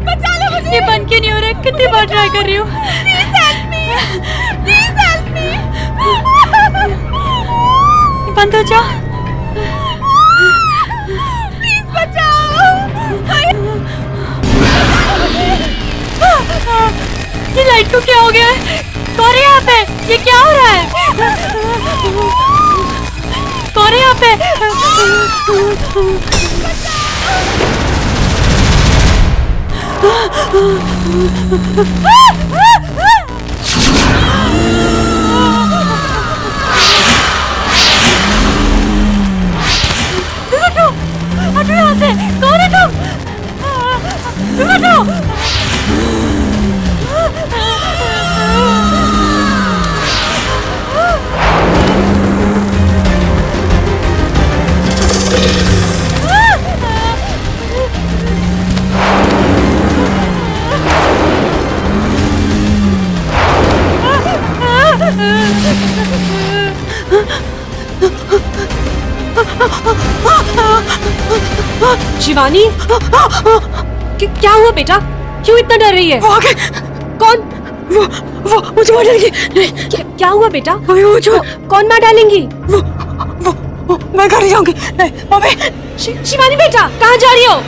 बचा लो मुझे। ये बंद क्यों नहीं हो रहा है? कितनी बार ट्राई कर रही हूँ। Please help me. बंद हो जा। Please बचाओ। ये लाइट को क्या हो गया है? कौन है यहाँ पे? ये क्या हो रहा है? कौन है यहाँ पे? हटो यहाँ से। कौन है तुम? हटो। शिवानी, क्या हुआ बेटा? क्यों इतना डर रही है? वो आ गए। कौन? वो मुझे मार डालेंगी। नहीं, क्या हुआ बेटा? वो जो कौन मार डालेंगी? वो मैं घर जाऊंगी। नहीं मम्मी। शिवानी बेटा, कहाँ जा रही हो?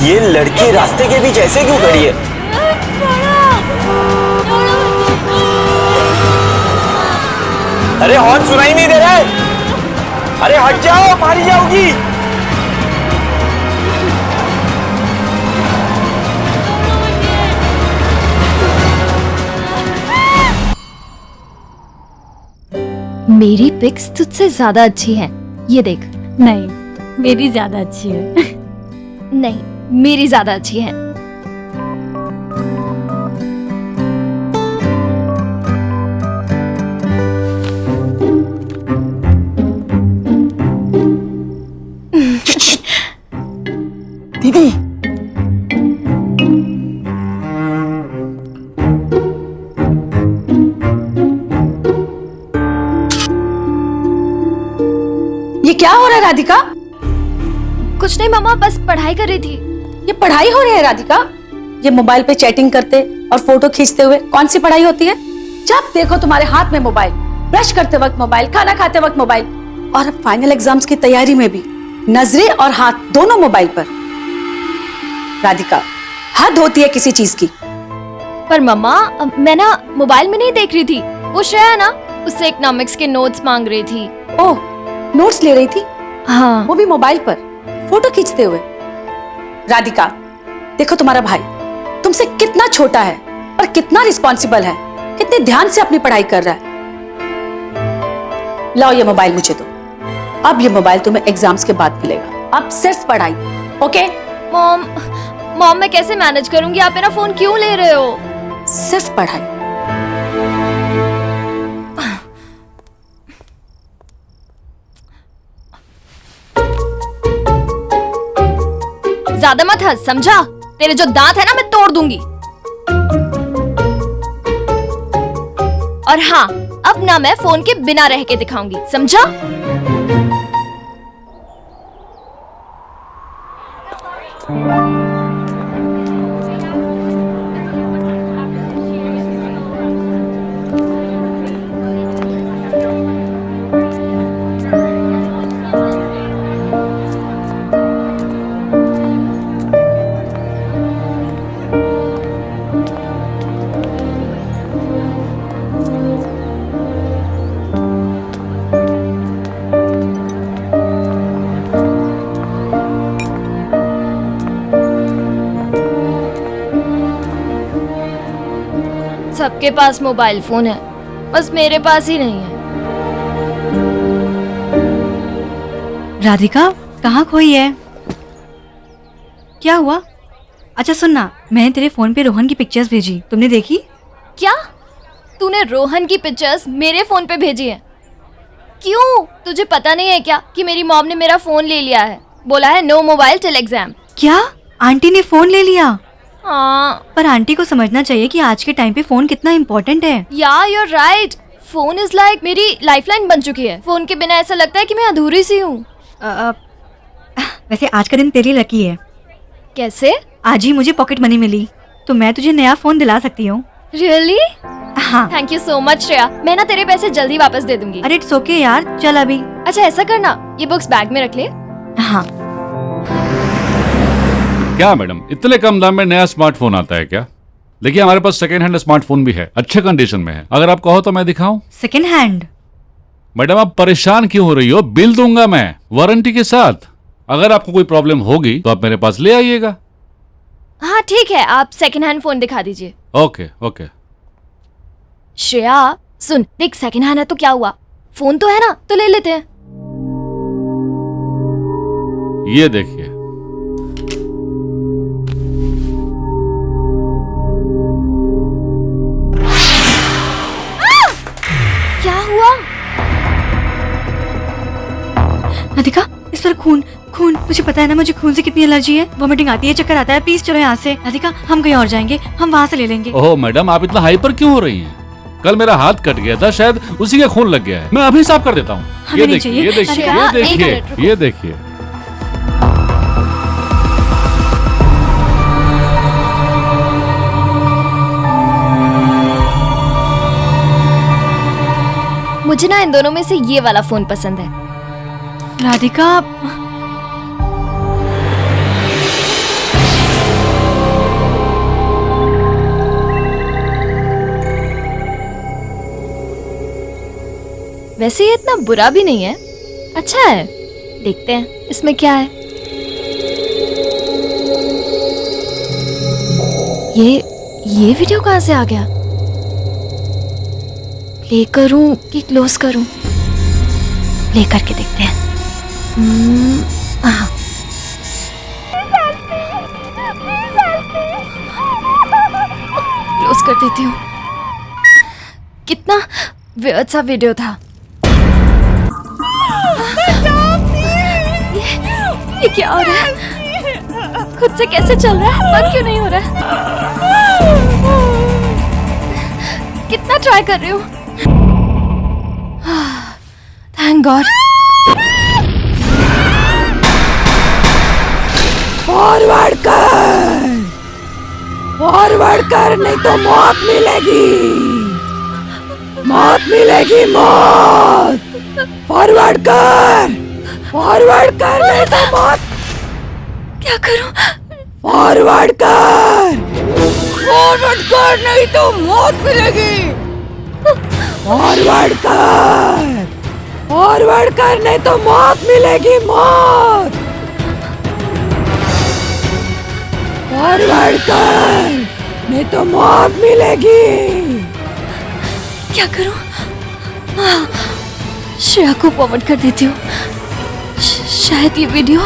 ये लड़की रास्ते के बीच ऐसे क्यों खड़ी है? अरे हॉर्न सुनाई नहीं दे रहा है। अरे हट जाओ, मारी जाओगी। मेरी पिक्स तुझसे ज्यादा अच्छी हैं। ये देख। नहीं, मेरी ज्यादा अच्छी है। नहीं, मेरी ज्यादा अच्छी है। दीदी, ये क्या हो रहा है राधिका? कुछ नहीं मम्मा, बस पढ़ाई कर रही थी। ये पढ़ाई हो रही है राधिका? ये मोबाइल पे चैटिंग करते और फोटो खींचते हुए कौन सी पढ़ाई होती है? जब देखो तुम्हारे हाथ में मोबाइल, ब्रश करते वक्त मोबाइल, खाना खाते वक्त मोबाइल, और अब फाइनल एग्जाम्स की तैयारी में भी नजरें और हाथ दोनों मोबाइल पर। राधिका, हद होती है किसी चीज की। पर मम्मा, मैं ना मोबाइल में नहीं देख रही थी। वो श्रेया है ना, उससे इकोनॉमिक्स के नोट्स मांग रही थी। ओह, नोट्स ले रही थी? हाँ। वो भी मोबाइल पर, फोटो खींचते हुए। राधिका, देखो तुम्हारा भाई तुमसे कितना छोटा है और कितना रिस्पॉन्सिबल है, कितने ध्यान से अपनी पढ़ाई कर रहा है। लाओ ये मोबाइल मुझे दो। अब ये मोबाइल तुम्हें एग्जाम्स के बाद मिलेगा। अब सिर्फ पढ़ाई, ओके? मॉम मैं कैसे मैनेज करूंगी? आप मेरा फोन क्यों ले रहे हो? सिर्फ पढ़ाई। ज्यादा मत हंस, समझा? तेरे जो दांत है ना, मैं तोड़ दूंगी। और हाँ, अब ना मैं फोन के बिना रह के दिखाऊंगी, समझा? सबके पास मोबाइल फोन है, बस मेरे पास ही नहीं है। राधिका कहाँ खोई है? क्या हुआ? अच्छा सुन ना, मैंने तेरे फोन पे रोहन की पिक्चर्स भेजी, तुमने देखी? क्या तूने रोहन की पिक्चर्स मेरे फोन पे भेजी हैं? क्यों? तुझे पता नहीं है क्या कि मेरी मॉम ने मेरा फोन ले लिया है? बोला है नो मोबाइल टिल एग्जाम। क्या आंटी ने फोन ले लिया? हाँ पर आंटी को समझना चाहिए कि आज के टाइम पे फोन कितना इम्पोर्टेंट है। या you're right, phone is like मेरी लाइफलाइन बन चुकी है। फोन के बिना ऐसा लगता है कि मैं अधूरी सी हूँ। वैसे आज का दिन तेरी लकी है। कैसे? आज ही मुझे पॉकेट मनी मिली तो मैं तुझे नया फोन दिला सकती हूँ। रियली? हाँ। Thank you so much Shreya, मैं ना तेरे पैसे जल्दी वापस दे दूंगी। अरे इट्स ओके यार, चल अभी। अच्छा ऐसा करना, ये बुक्स बैग में रख ले। हाँ। क्या मैडम, इतने कम दाम में नया स्मार्टफोन आता है क्या? देखिए हमारे पास सेकेंड हैंड स्मार्टफोन भी है, अच्छे कंडीशन में है। अगर आप कहो तो मैं दिखाऊं? Second hand? मैडम आप परेशान क्यों हो रही हो? बिल दूंगा मैं वारंटी के साथ। अगर आपको कोई प्रॉब्लम होगी तो आप मेरे पास ले आइएगा। हाँ ठीक है, आप सेकंड हैंड फोन दिखा दीजिए। Okay okay. श्रेया सुन, देख सेकंड हैंड है तो क्या हुआ, फोन तो है ना, तो ले लेते हैं। ये देखिए। क्या हुआ? राधिका इस पर खून खून, मुझे पता है ना मुझे खून से कितनी एलर्जी है, वॉमिटिंग आती है, चक्कर आता है। प्लीज चलो यहाँ से। राधिका हम कहीं और जाएंगे, हम वहाँ से ले लेंगे। ओह मैडम आप इतना हाइपर क्यों हो रही हैं? कल मेरा हाथ कट गया था, शायद उसी का खून लग गया है। मैं अभी साफ कर देता हूँ। हमें ये नहीं देखिए चाहिए। ये देखिए अरे ये यार, एक देखिए मिनट रुको। ये देखिए। मुझे ना इन दोनों में से ये वाला फोन पसंद है। राधिका वैसे ये इतना बुरा भी नहीं है, अच्छा है। देखते हैं इसमें क्या है। ये वीडियो कहाँ से आ गया? प्ले करूं कि क्लोज करूं? प्ले करके देखते हैं। हाँ। क्लोज कर देती हूँ। कितना वियर्ड सा वीडियो था। ये क्या हो रहा है? खुद से कैसे चल रहा है? बंद क्यों नहीं हो रहा है? कितना ट्राई कर रही हूँ। Thank God. फॉरवर्ड कर नहीं तो मौत मिलेगी, मौत मिलेगी, मौत। फॉरवर्ड कर नहीं तो मौत। क्या करूं? फॉरवर्ड कर नहीं तो मौत मिलेगी। फॉरवर्ड कर नहीं तो मौत मिलेगी, मौत। फॉरवर्ड कर नहीं तो मौत मिलेगी। क्या करूं? श्रेया को फॉरवर्ड कर देती हूँ, शायद ये वीडियो।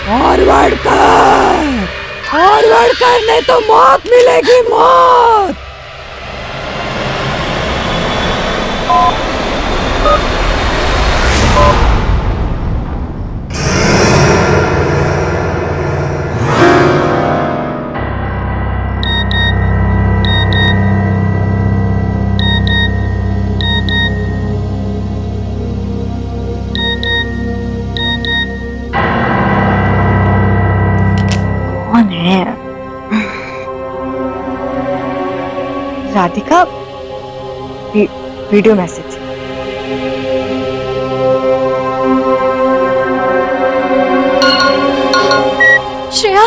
फॉरवर्ड कर नहीं तो मौत मिलेगी, मौत। Radhika video message. श्रेया,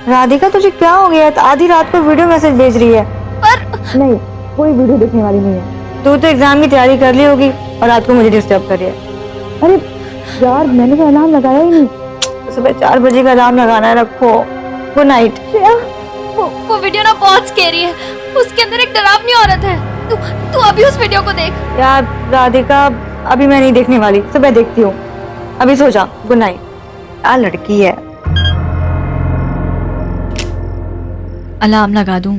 राधिका तुझे क्या हो गया? आधी रात को वीडियो मैसेज भेज रही है। पर नहीं, कोई वीडियो देखने वाली नहीं है। तू तो एग्जाम की तैयारी कर ली होगी और रात को मुझे डिस्टर्ब कर रही है। अरे यार, मैंने तो अलार्म लगाया ही नहीं। सुबह 4 बजे का अलार्म लगाना है, रखो। Good night. वो वीडियो ना बहुत स्कैरी है। उसके अंदर एक डरावनी औरत है। तू अभी उस वीडियो को देख। यार राधिका, अभी मैं नहीं देखने वाली, सुबह देखती हूँ। अभी सो जा। Good night. यार लड़की है। अलार्म लगा दूं?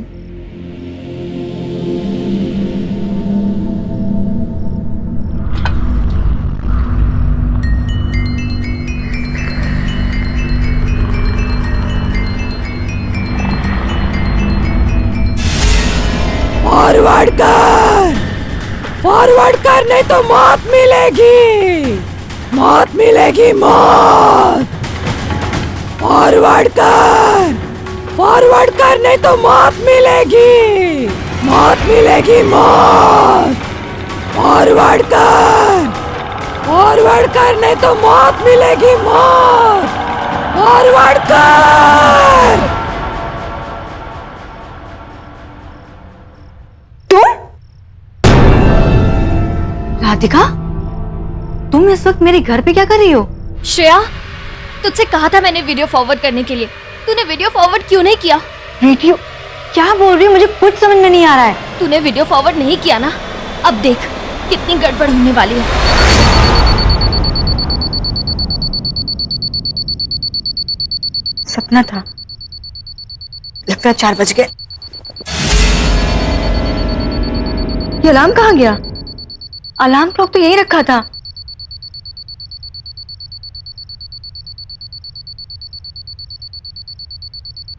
फॉरवर्ड कर नहीं तो मौत मिलेगी, मौत मिलेगी, मौत। फॉरवर्ड कर नहीं तो मौत मिलेगी, मौत मिलेगी, मौत। फॉरवर्ड कर नहीं तो मौत मिलेगी, मौत। फॉरवर्ड कर। राधिका, तुम इस वक्त मेरे घर पे क्या कर रही हो? श्रेया, तुझसे कहा था मैंने वीडियो फॉरवर्ड करने के लिए। तूने वीडियो फॉरवर्ड क्यों नहीं किया? वीडियो? क्या बोल रही हो? मुझे कुछ समझ में नहीं आ रहा है। तूने वीडियो फॉरवर्ड नहीं किया ना? अब देख कितनी गड़बड़ होने वाली है। सपना था। लगता है 4 बज गए। ये अलार्म कहाँ गया? अलार्म क्लॉक तो यहीं रखा था।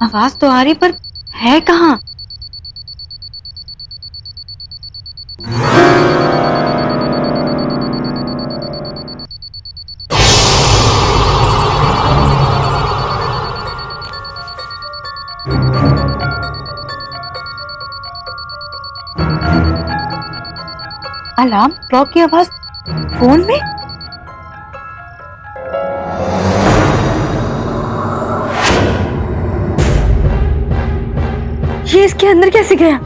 आवाज तो आ रही, पर है कहाँ? अलार्म क्लॉक की आवाज फोन में? ये इसके अंदर कैसे गया?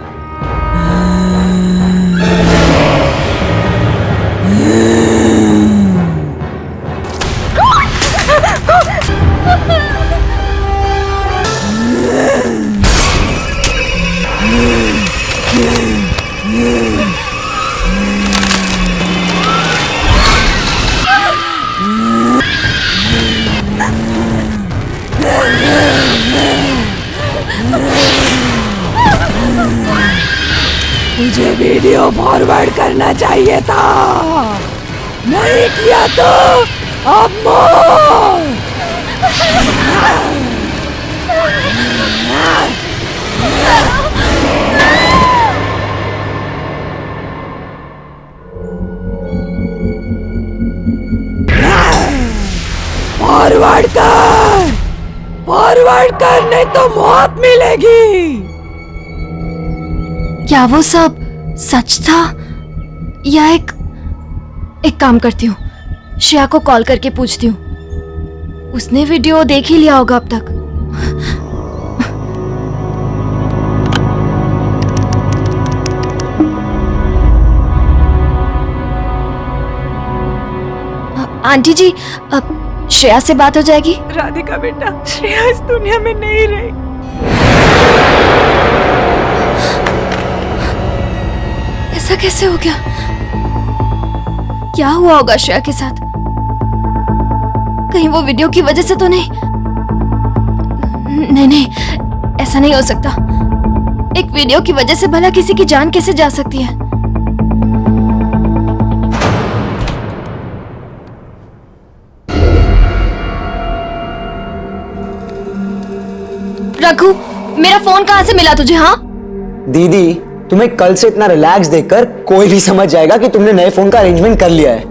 मुझे वीडियो फॉरवर्ड करना चाहिए था, नहीं किया तो अब मौत। फॉरवर्ड कर नहीं तो मौत मिलेगी। क्या वो सब सच था या एक काम करती हूँ, श्रेया को कॉल करके पूछती हूँ। उसने वीडियो देख ही लिया होगा अब तक। आंटी जी, अब श्रेया से बात हो जाएगी? राधिका बेटा, श्रेया इस दुनिया में नहीं रही। ऐसा कैसे हो गया? क्या हुआ होगा श्रेया के साथ? कहीं वो वीडियो की वजह से तो नहीं? नहीं, ऐसा नहीं हो सकता। एक वीडियो की वजह से भला किसी की जान कैसे जा सकती है? रघु, मेरा फोन कहाँ से मिला तुझे? हाँ दीदी, तुम्हें कल से इतना रिलैक्स देखकर कोई भी समझ जाएगा कि तुमने नए फोन का अरेंजमेंट कर लिया है।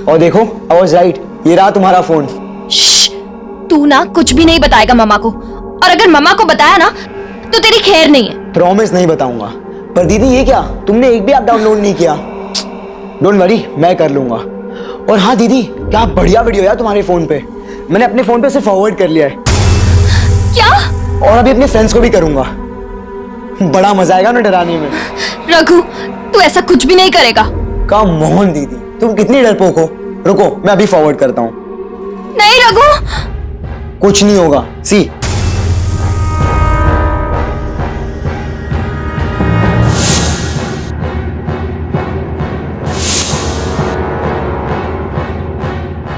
और देखो, आई वाज राइट, ये रहा तुम्हारा फोन। तू ना कुछ भी नहीं बताएगा मम्मा को, और अगर मम्मा को बताया ना तो तेरी खैर नहीं है। प्रॉमिस नहीं बताऊंगा, पर दीदी ये क्या, तुमने एक भी ऐप डाउनलोड नहीं किया? डोंट वरी, मैं कर लूंगा। और हाँ दीदी, क्या बढ़िया वीडियो यार तुम्हारे फोन पे, मैंने अपने फोन पे उसे फॉरवर्ड कर लिया है। क्या? और अभी अपने फ्रेंड्स को भी करूंगा, बड़ा मजा आएगा ना डराने में। रघु, तू ऐसा कुछ भी नहीं करेगा। कम ऑन दीदी, तुम कितनी डरपोक हो। रुको, मैं अभी फॉरवर्ड करता हूँ। नहीं रघु, कुछ नहीं होगा, सी।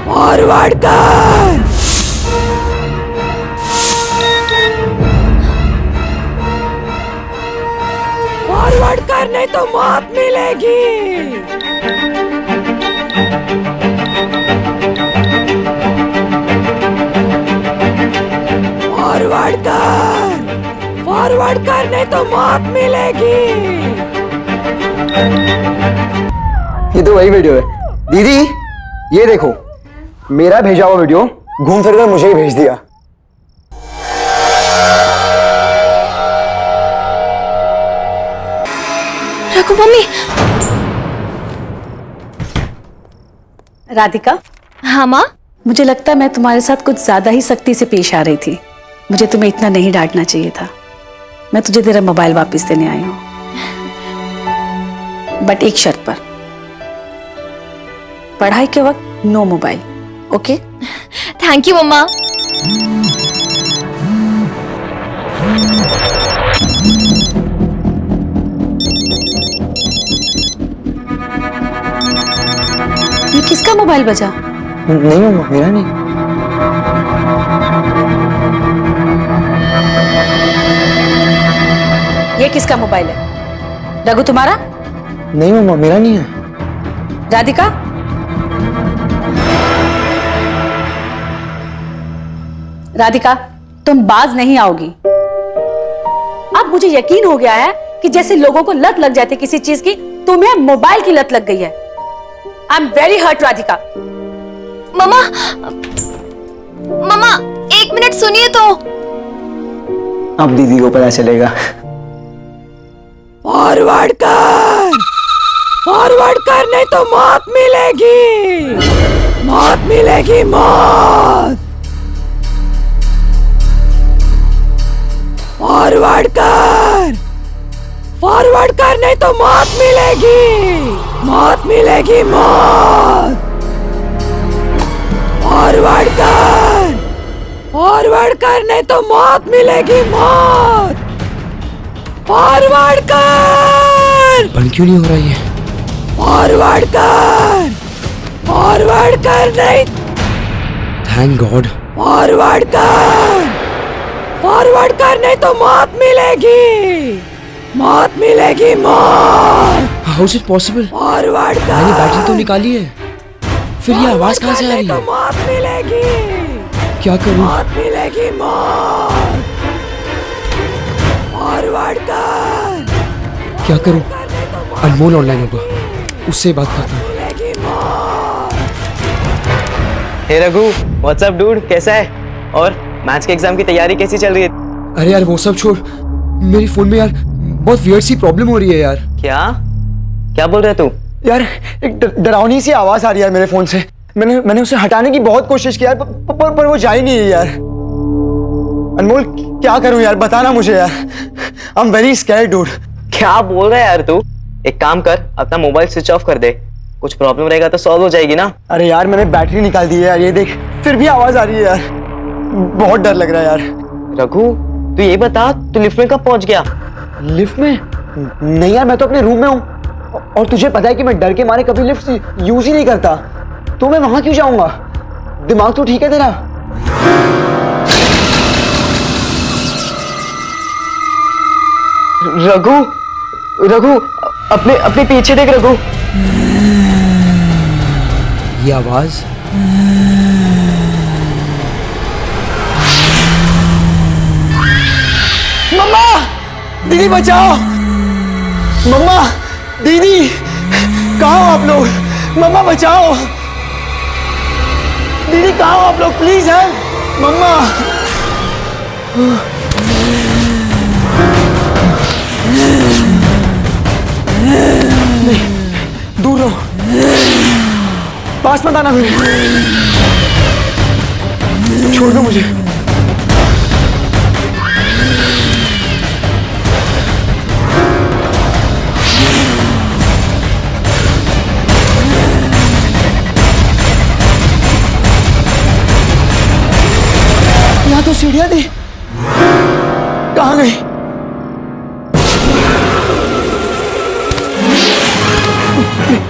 फॉरवर्ड कर। फॉरवर्ड कर, नहीं तो मौत मिलेगी। फॉरवर्ड कर, फॉरवर्ड कर, नहीं तो मौत मिलेगी। ये तो वही वीडियो है दीदी, ये देखो, मेरा भेजा हुआ वीडियो घूम फिर कर मुझे ही भेज दिया। रघु मम्मी। राधिका, हाँ माँ। मुझे लगता है मैं तुम्हारे साथ कुछ ज्यादा ही सख्ती से पेश आ रही थी। मुझे तुम्हें इतना नहीं डांटना चाहिए था। मैं तुझे तेरा मोबाइल वापस देने आई हूँ, बट एक शर्त पर। पढ़ाई के वक्त no mobile, okay? Thank you mama. ये किसका मोबाइल बजा? नहीं मम्मा, मेरा नहीं। ये किसका मोबाइल है? रघु तुम्हारा? नहीं मम्मा, मेरा नहीं है। राधिका, राधिका, तुम बाज नहीं आओगी। अब मुझे यकीन हो गया है कि जैसे लोगों को लत लग जाती है किसी चीज की, तुम्हें मोबाइल की लत लग गई है। I am very hurt Radhika. Mama, mama एक मिनट सुनिए तो। अब दीदी को पता चलेगा। फॉरवर्ड कर, फॉरवर्ड कर, नहीं तो मौत मिलेगी। मौत मिलेगी, मौत। फॉरवर्ड कर, फॉरवर्ड कर, नहीं तो मौत मिलेगी। मौत मिलेगी, मौत। फॉरवर्ड कर, फॉरवर्ड कर, नहीं तो मौत मिलेगी, मौत। फॉरवर्ड कर। बंद क्यों नहीं हो रही है? फॉरवर्ड कर, फॉरवर्ड कर, नहीं। Thank God. फॉरवर्ड कर, फॉरवर्ड कर, नहीं तो मौत मिलेगी। मौत मिलेगी, मौत। How is it possible? Forward कर। मैंने बैटरी तो निकाली है, फिर ये आवाज कहाँ से आ रही तो है? मौत मिलेगी। क्या करूं? मौत मिलेगी, मौत। फॉरवर्ड कर। क्या करूं? अनमोल ऑनलाइन होगा, उससे बात करता हूँ। मिलेगी, मौत। हे रघु, व्हाट्सअप डूड, कैसा है? और मैथ्स के एग्जाम की तैयारी कैसी चल रही है? अरे यार वो सब छोड़, मेरी फोन में यार बहुत वियर्ड सी प्रॉब्लम हो रही है यार। क्या क्या बोल रहे तू? यार एक डरावनी सी आवाज आ रही है मेरे फोन से। मैंने उसे हटाने की बहुत कोशिश की यार, पर वो जा ही नहीं है यार। अनमोल, क्या करूं यार, बताना मुझे यार। आई एम वेरी स्कैर्ड डूड। क्या बोल रहा है यार तू? एक काम कर, अपना मोबाइल स्विच ऑफ कर दे, कुछ प्रॉब्लम रहेगा तो सॉल्व हो जाएगी ना। अरे यार मैंने बैटरी निकाल दी है यार, ये देख, फिर भी आवाज आ रही है यार। बहुत डर लग रहा है यार। रघु, तू ये बता, तू लिफ्ट में कब पहुंच गया? लिफ्ट में? नहीं यार, मैं तो अपने रूम में हूँ, और तुझे पता है कि मैं डर के मारे कभी लिफ्ट यूज ही नहीं करता, तो मैं वहां क्यों जाऊंगा? दिमाग तो ठीक है तेरा? रघु, रघु, अपने अपने पीछे देख रघु। ये आवाज मम्मा, दीदी बचाओ। मम्मा, दीदी, कहाँ हो आप लोग? मम्मा बचाओ। दीदी कहाँ हो आप लोग? Please help. मम्मा। नहीं, दूर रहो, पास मत आना मेरे, छोड़ दो मुझे। यहाँ तो सीढ़ियां थी, कहाँ गई?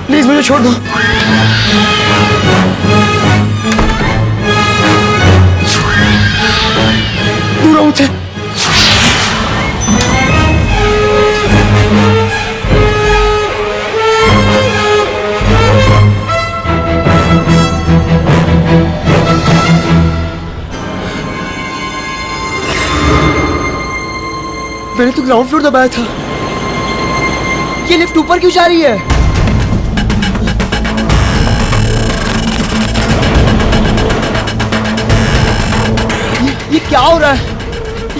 प्लीज मुझे छोड़ दो। दूर रहो मुझसे। मैंने तो ग्राउंड फ्लोर दबाया था, ये लिफ्ट ऊपर क्यों जा रही है? ये क्या हो रहा है?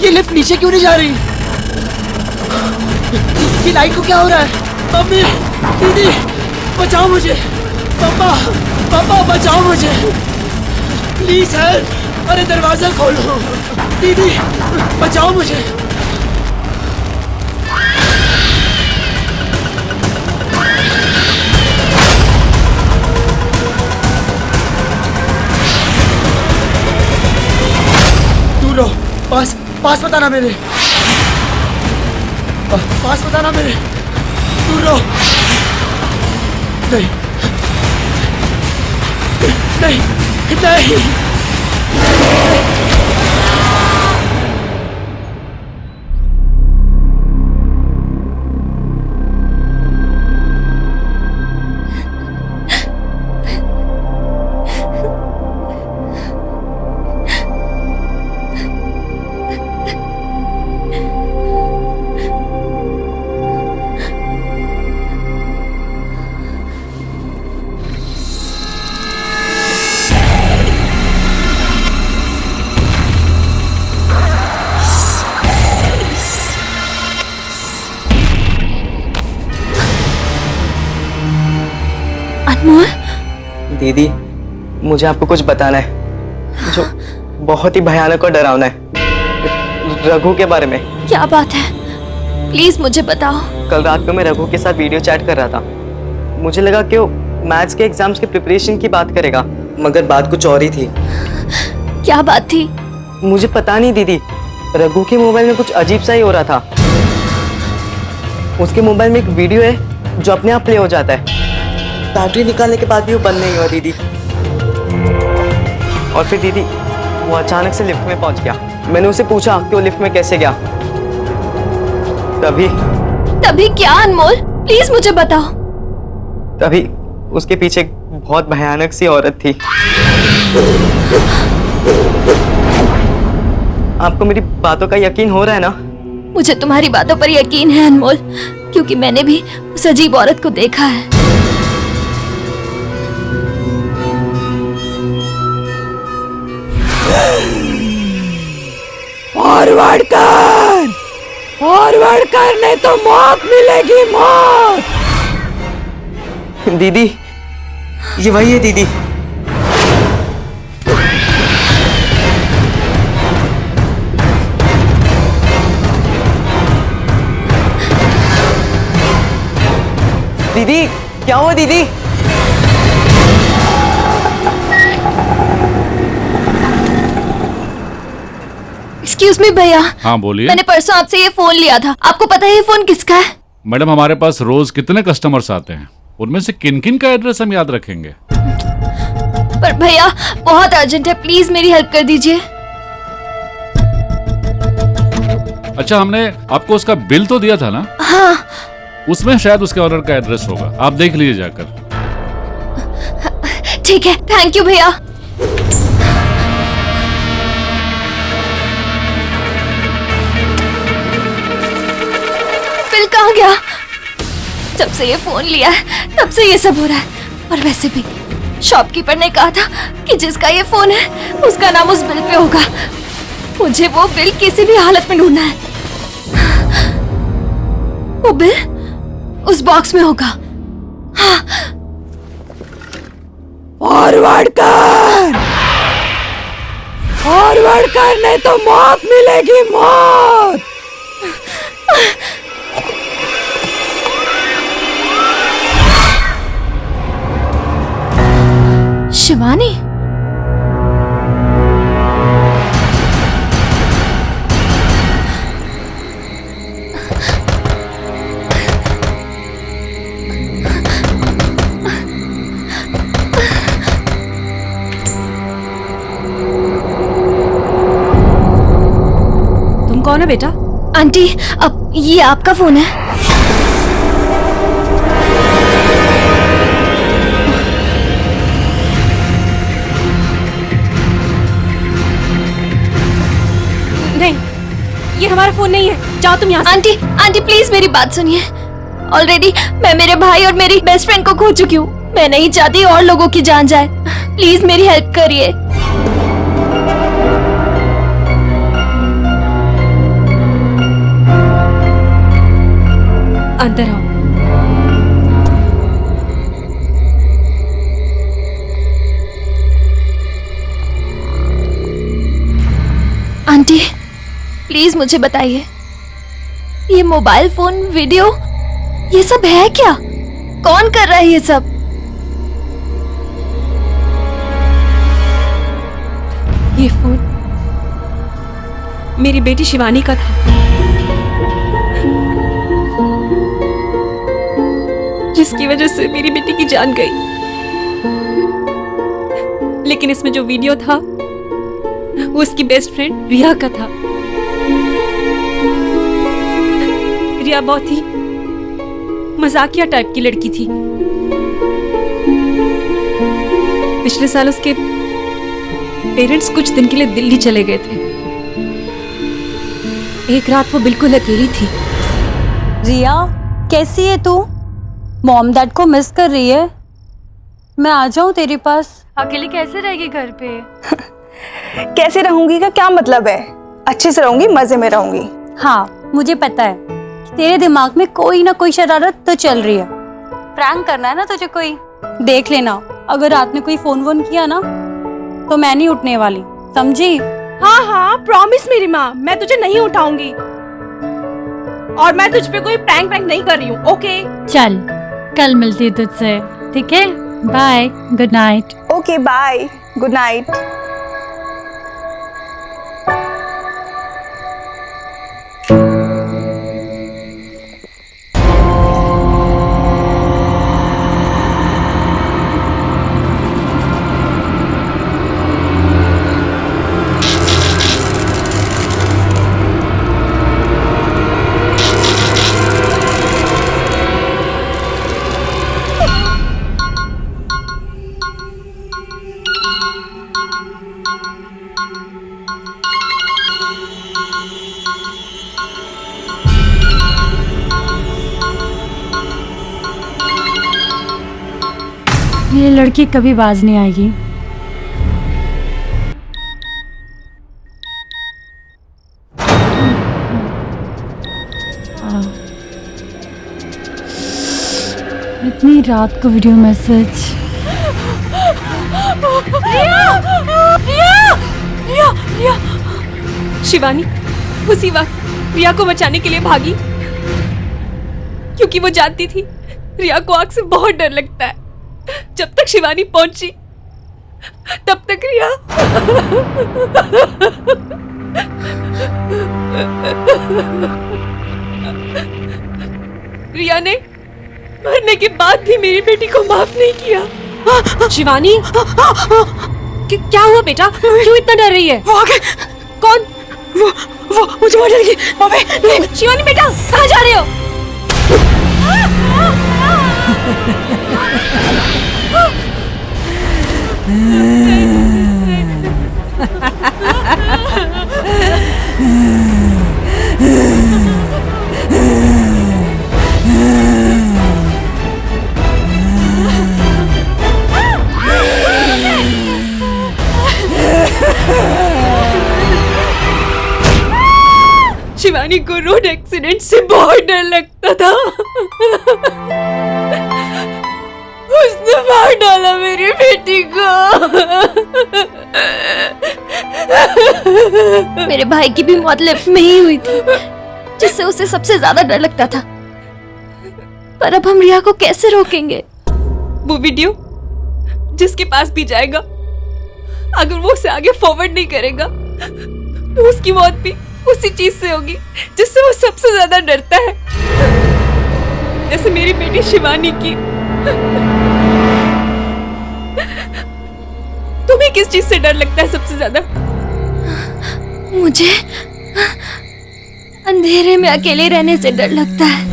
ये लिफ्ट नीचे क्यों नहीं जा रही? ये लाइट को क्या हो रहा है? मम्मी, दीदी, बचाओ मुझे। पापा, पापा बचाओ मुझे, प्लीज हेल्प। अरे दरवाजा खोलो, दीदी बचाओ मुझे। पास पास बताना मेरे, पास बताना मेरे, दूर रहो। नहीं नहीं नहीं, दीदी मुझे आपको कुछ बताना है जो बहुत ही भयानक और डरावना है, रघु के बारे में। क्या बात है, प्लीज मुझे बताओ। कल रात को मैं रघु के साथ वीडियो चैट कर रहा था, मुझे लगा कि वो मैथ्स के एग्जाम्स की प्रिपरेशन की बात करेगा, मगर बात कुछ और ही थी। क्या बात थी? मुझे पता नहीं दीदी, रघु के मोबाइल में कुछ अजीब सा ही हो रहा था। उसके मोबाइल में एक वीडियो है जो अपने आप प्ले हो जाता है, बैटरी निकालने के बाद भी वो बंद नहीं हुआ दीदी। और फिर दीदी वो अचानक से लिफ्ट में पहुंच गया। मैंने उसे पूछा कि वो लिफ्ट में कैसे गया, तभी क्या अनमोल, प्लीज मुझे बताओ। तभी उसके पीछे एक बहुत भयानक सी औरत थी। आपको मेरी बातों का यकीन हो रहा है ना? मुझे तुम्हारी बातों पर यकीन है अनमोल, क्योंकि मैंने भी उस अजीब औरत को देखा है। फॉरवर्ड कर, फॉरवर्ड कर, नहीं तो मौत मिलेगी, मौत। दीदी ये वही है दीदी। दीदी क्या हुआ दीदी? एक्सक्यूज मी भैया। हाँ बोलिए। मैंने परसों आपसे ये फोन लिया था, आपको पता है ये फोन किसका है? मैडम हमारे पास रोज कितने कस्टमर्स आते हैं, उनमें से किन किन का एड्रेस हम याद रखेंगे? पर भैया बहुत अर्जेंट है, प्लीज मेरी हेल्प कर दीजिए। अच्छा हमने आपको उसका बिल तो दिया था ना? हाँ। उसमें शायद उसके ऑनर का एड्रेस होगा, आप देख लीजिए जाकर। ठीक है, थैंक यू भैया। बिल कहाँ गया? जब से ये फोन लिया है तब से ये सब हो रहा है। और वैसे भी शॉपकीपर ने कहा था कि जिसका ये फोन है उसका नाम उस बिल पे होगा। मुझे वो बिल किसी भी हालत में ढूंढना है। वो बिल उस बॉक्स में होगा। हाँ। फॉरवर्ड कर, फॉरवर्ड कर, नहीं तो मौत मिलेगी, मौत। शिवानी, तुम कौन है बेटा? आंटी, अब ये आपका फोन है? नहीं, ये हमारा फोन नहीं है, जाओ तुम यहाँ से। आंटी, आंटी प्लीज मेरी बात सुनिए। ऑलरेडी मैं मेरे भाई और मेरी बेस्ट फ्रेंड को खो चुकी हूँ। मैं नहीं चाहती और लोगों की जान जाए। प्लीज मेरी हेल्प करिए। अंदर आओ। आंटी प्लीज मुझे बताइए, ये मोबाइल फोन, वीडियो, ये सब है क्या? कौन कर रहा है ये सब? ये फोन मेरी बेटी शिवानी का था, जिसकी वजह से मेरी बेटी की जान गई। लेकिन इसमें जो वीडियो था वो उसकी बेस्ट फ्रेंड रिया का था। रिया बहुत ही मजाकिया टाइप की लड़की थी। पिछले साल उसके पेरेंट्स कुछ दिन के लिए दिल्ली चले गए थे। एक रात वो बिल्कुल अकेली थी। रिया, कैसी है तू? मॉम डैड को मिस कर रही है? मैं आ जाऊं तेरे पास? अकेली कैसे रहेगी घर पे? कैसे रहूंगी का क्या मतलब है? अच्छे से रहूंगी, मजे में रहूंगी। हाँ, मुझे पता है कि तेरे दिमाग में कोई ना कोई शरारत तो चल रही है। प्रैंक करना है ना तुझे कोई? देख लेना, अगर रात में कोई फोन वोन किया ना तो मैं नहीं उठने वाली, समझी? हाँ हाँ, प्रॉमिस मेरी माँ, मैं तुझे नहीं उठाऊंगी। और मैं तुझ पे कोई प्रैंक वैंक नहीं कर रही हूँ, ओके? चल, कल मिलती है तुझसे, ठीक है? Bye, good night. Okay bye, good night. ये लड़की कभी बाज नहीं आएगी। इतनी रात को वीडियो मैसेज। रिया! शिवानी उसी वक्त रिया को बचाने के लिए भागी, क्योंकि वो जानती थी रिया को आग से बहुत डर लगता है। जब तक शिवानी पहुंची तब तक रिया ने मरने के बाद भी मेरी बेटी को माफ नहीं किया। शिवानी, क्या हुआ बेटा? क्यों इतना डर रही है? वो आ गए। कौन? वो मुझे मार डालेगी। मम्मी, शिवानी बेटा, कहाँ जा रहे हो? शिवानी को रोड एक्सीडेंट से बहुत डर लगता सकता था। उसने मार डाला मेरी बेटी को। मेरे भाई की भी मौत लिफ्ट में ही हुई थी, जिससे उसे सबसे ज्यादा डर लगता था। पर अब हम रिया को कैसे रोकेंगे? वो वीडियो जिसके पास भी जाएगा, अगर वो उसे आगे फॉरवर्ड नहीं करेगा तो उसकी मौत भी उसी चीज से होगी जिससे वो सबसे ज्यादा डरता है, जैसे मेरी बेटी शिवानी की। तुम्हें किस चीज से डर लगता है सबसे ज्यादा? मुझे अंधेरे में अकेले रहने से डर लगता है।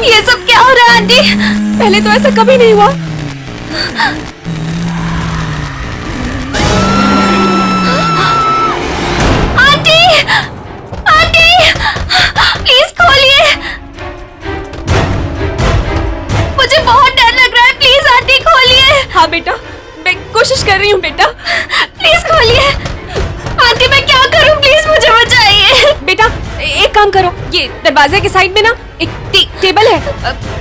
ये सब क्या हो रहा है आंटी? पहले तो ऐसा कभी नहीं हुआ। आंटी, आंटी, प्लीज खोलिए। मुझे बहुत डर लग रहा है, प्लीज आंटी खोलिए। हाँ बेटा, मैं कोशिश कर रही हूँ बेटा। प्लीज खोलिए। आंटी मैं क्या करूँ, प्लीज मुझे बचाइए। बेटा एक काम करो, ये दरवाजे के साइड में ना एक टेबल है,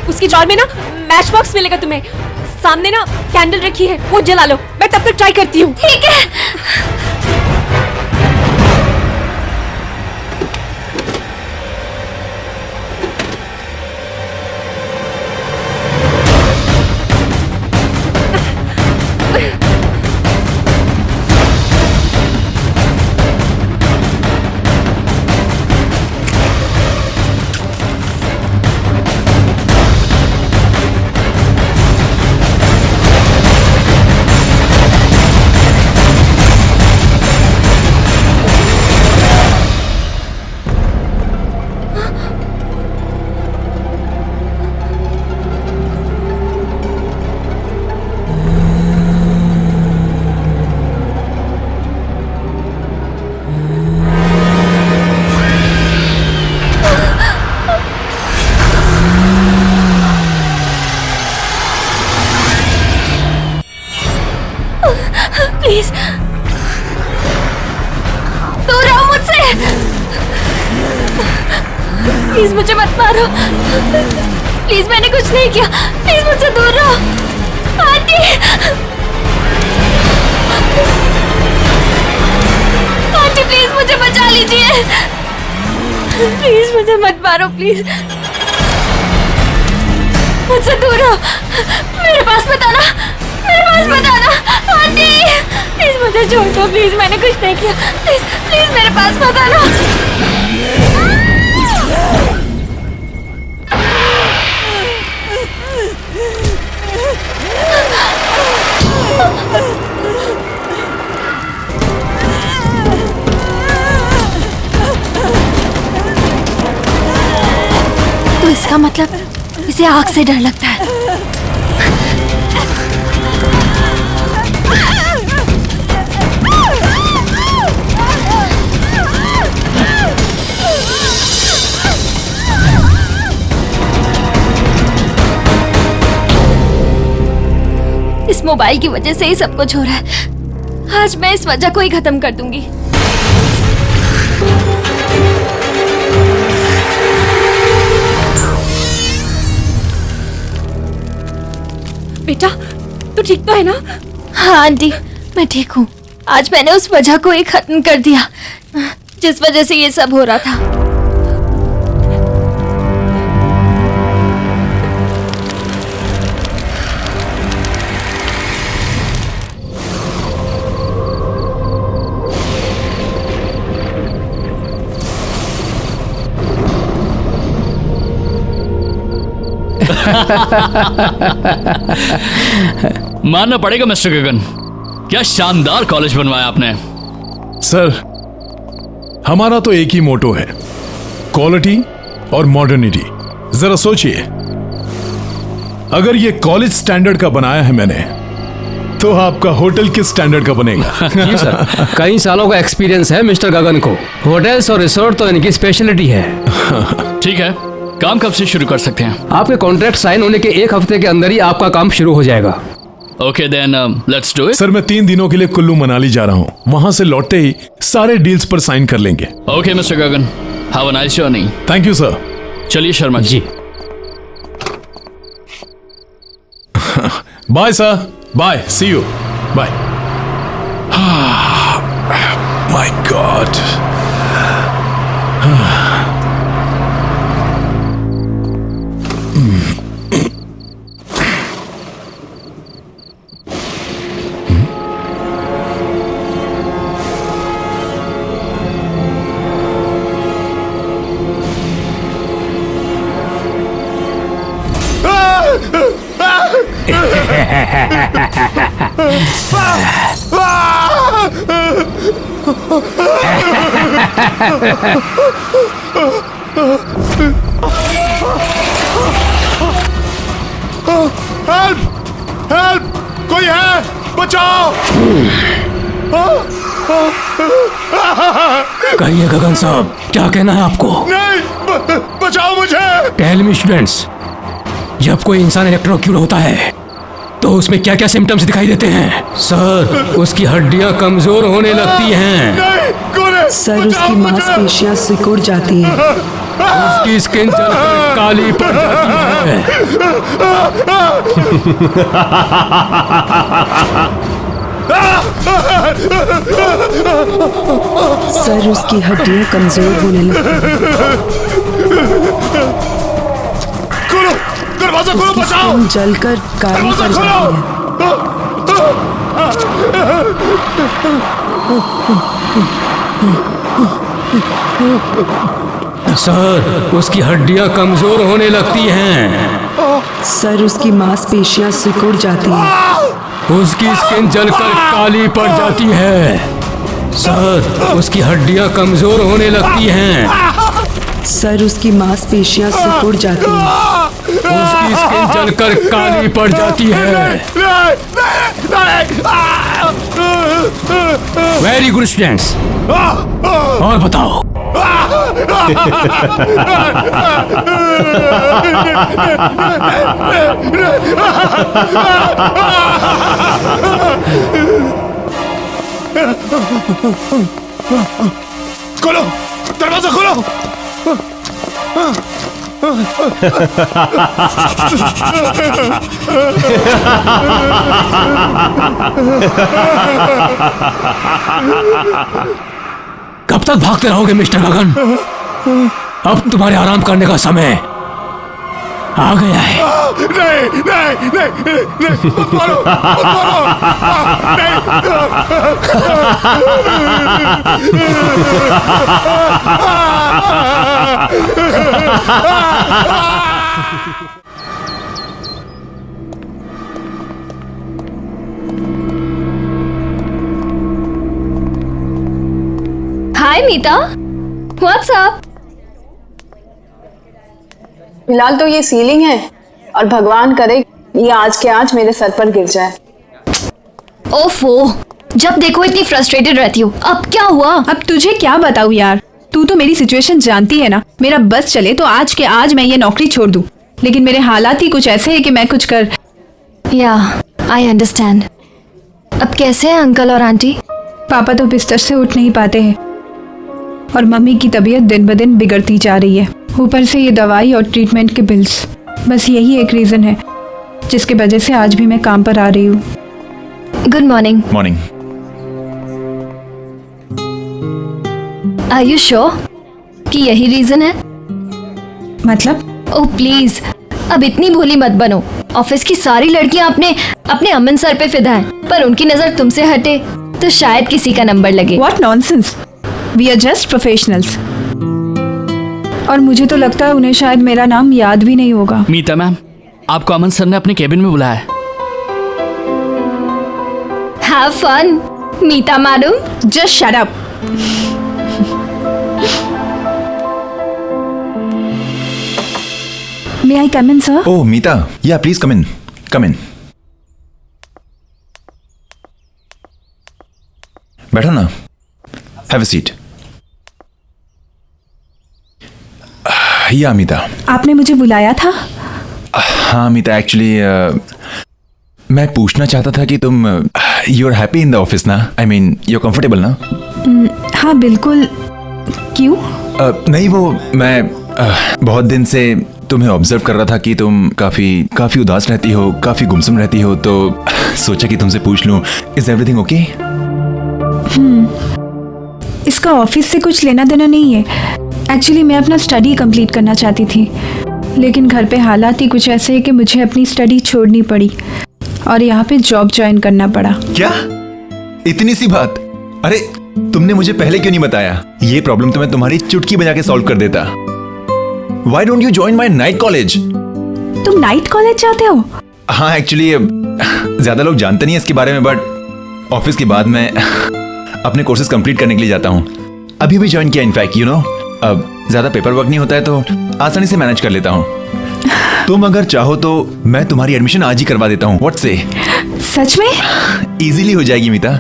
उसकी ड्रॉर में ना मैच बॉक्स मिलेगा तुम्हें। सामने ना कैंडल रखी है, वो जला लो। मैं तब तक ट्राई करती हूँ। ठीक है। प्लीज दूर रहो मुझसे। प्लीज मुझे मत मारो। प्लीज मैंने कुछ नहीं किया, प्लीज मुझसे दूर रहो। आंटी, आंटी प्लीज मुझे बचा लीजिए। प्लीज मुझे मत मारो, प्लीज मुझसे दूर रहो। मेरे पास मत आना, मेरे पास मत आना। आंटी प्लीज मुझे छोड़ दो, प्लीज मैंने कुछ नहीं किया। प्लीज प्लीज मेरे पास मत आना। तो इसका मतलब इसे आग से डर लगता है। इस मोबाइल की वजह से ही सब कुछ हो रहा है। आज मैं इस वजह को ही खत्म कर दूंगी। बेटा तू ठीक तो है ना? हाँ आंटी मैं ठीक हूँ। आज मैंने उस वजह को ही खत्म कर दिया जिस वजह से ये सब हो रहा था। मानना पड़ेगा मिस्टर गगन, क्या शानदार कॉलेज बनवाया आपने। सर हमारा तो एक ही मोटो है, क्वालिटी और मॉडर्निटी। जरा सोचिए, अगर ये कॉलेज स्टैंडर्ड का बनाया है मैंने, तो आपका होटल किस स्टैंडर्ड का बनेगा? जी सर, कई सालों का एक्सपीरियंस है मिस्टर गगन को। होटल्स और रिसोर्ट तो इनकी स्पेशलिटी है। ठीक है, काम कब से शुरू कर सकते हैं? आपके कॉन्ट्रैक्ट साइन होने के एक हफ्ते के अंदर ही आपका काम शुरू हो जाएगा। Okay then let's do it. Sir मैं 3 दिनों के लिए कुल्लू मनाली जा रहा हूँ, वहां से लौटते ही सारे डील्स पर साइन कर लेंगे। Okay mister Gagan, have a nice journey. Thank you sir. चलिए Sharma ji. Bye sir, bye, see you, bye. My god. Help! Help! कोई है? बचाओ! कहिए गगन साहब, क्या कहना है आपको? नहीं, बचाओ मुझे! टेल मी स्टूडेंट्स, जब कोई इंसान इलेक्ट्रोक्यूट होता है तो उसमें क्या क्या सिम्टम्स दिखाई देते हैं? सर, उसकी हड्डियां कमजोर होने लगती हैं। सर, उसकी मांसपेशियां सिकुड़ जाती हैं। उसकी स्किन जलकर काली पड़ जाती है। सर, उसकी हड्डियां कमजोर होने लगती हैं। खोलो, दरवाजा खोलो, बचाओ! जलकर काली पड़ जाती है। सर, उसकी हड्डियां कमजोर होने लगती हैं। सर, उसकी मांसपेशियां सिकुड़ जाती हैं। उसकी स्किन जलकर काली पड़ जाती है। सर, उसकी हड्डियां कमजोर होने लगती हैं। सर, उसकी मांसपेशियां सिकुड़ जाती हैं। उसकी स्किन जलकर काली पड़ जाती है। वेरी गुड स्टूडेंट्स, और बताओ। खोलो, दरवाजा खोलो! कब तक भागते रहोगे मिस्टर गगन? अब तुम्हारे आराम करने का समय आ गया है। नहीं, नहीं, नहीं, नहीं, मत मारो, मत हाय मीता, व्हाट्स अप? फिलहाल तो ये सीलिंग है और भगवान करे ये आज के आज मेरे सर पर गिर जाए। ओफो, जब देखो इतनी फ्रस्ट्रेटेड रहती हो। अब क्या हुआ? अब तुझे क्या बताऊं यार, तू तो मेरी सिचुएशन जानती है ना। मेरा बस चले तो आज के आज मैं ये नौकरी छोड़ दूं, लेकिन मेरे हालात ही कुछ ऐसे हैं कि मैं कुछ कर। या, आई अंडरस्टैंड। अब कैसे हैं अंकल और आंटी? पापा तो बिस्तर से उठ नहीं पाते हैं और मम्मी की तबीयत दिन ब दिन बिगड़ती जा रही है। ऊपर से ये दवाई और ट्रीटमेंट के बिल्स, बस यही एक रीजन है जिसकी वजह से आज भी मैं काम पर आ रही हूँ। Good morning. Morning. Are you sure कि यही रीजन है? मतलब? ओह प्लीज, अब इतनी भोली मत बनो। ऑफिस की सारी लड़कियां अपने अमन सर पे फिदा हैं, पर उनकी नजर तुमसे हटे तो शायद किसी का नंबर लगे। What nonsense! We are just professionals. और मुझे तो लगता है उन्हें शायद मेरा नाम याद भी नहीं होगा। मीता मैम, आपको अमन सर ने अपने केबिन में बुलाया है। Have fun, Meeta madam. Just shut up. May I come in, sir? Oh, Meeta. Yeah, please come in. Come in. बैठो ना। Have a seat. या मीता, आपने मुझे बुलाया था? हाँ मीता, एक्चुअली मैं पूछना चाहता था कि तुम you are happy in the office ना? I mean you are comfortable ना? हाँ बिल्कुल। क्यों? नहीं, वो मैं बहुत दिन से तुम्हें ऑब्जर्व कर रहा था कि तुम काफी उदास रहती हो, काफी गुमसुम रहती हो, तो सोचा कि तुमसे पूछ लूं, इज एवरीथिंग ओके? इसका ऑफिस से कुछ लेना देना नहीं है। एक्चुअली मैं अपना स्टडी कंप्लीट करना चाहती थी, लेकिन घर पे हालात ही कुछ ऐसे है कि मुझे अपनी स्टडी छोड़नी पड़ी और यहाँ पे जॉब ज्वाइन करना पड़ा। क्या? इतनी सी बात? अरे तुमने मुझे पहले क्यों नहीं बताया? ये प्रॉब्लम तो मैं तुम्हारी चुटकी बजा के सॉल्व कर देता। Why don't you join my night college? तुम नाइट कॉलेज जाते हो? हाँ, एक्चुअली ज्यादा लोग जानते नहीं है इसके बारे में, बट ऑफिस के बाद मैं अपने कोर्सेज कंप्लीट करने के लिए जाता हूँ। अभी भी ज्वाइन किया इनफैक्ट, यू नो। अब ज्यादा पेपर वर्क नहीं होता है तो आसानी से मैनेज कर लेता हूँ। तुम अगर चाहो तो मैं तुम्हारी एडमिशन आज ही करवा देता हूँ। व्हाट से? सच में? इजीली हो जाएगी Meeta.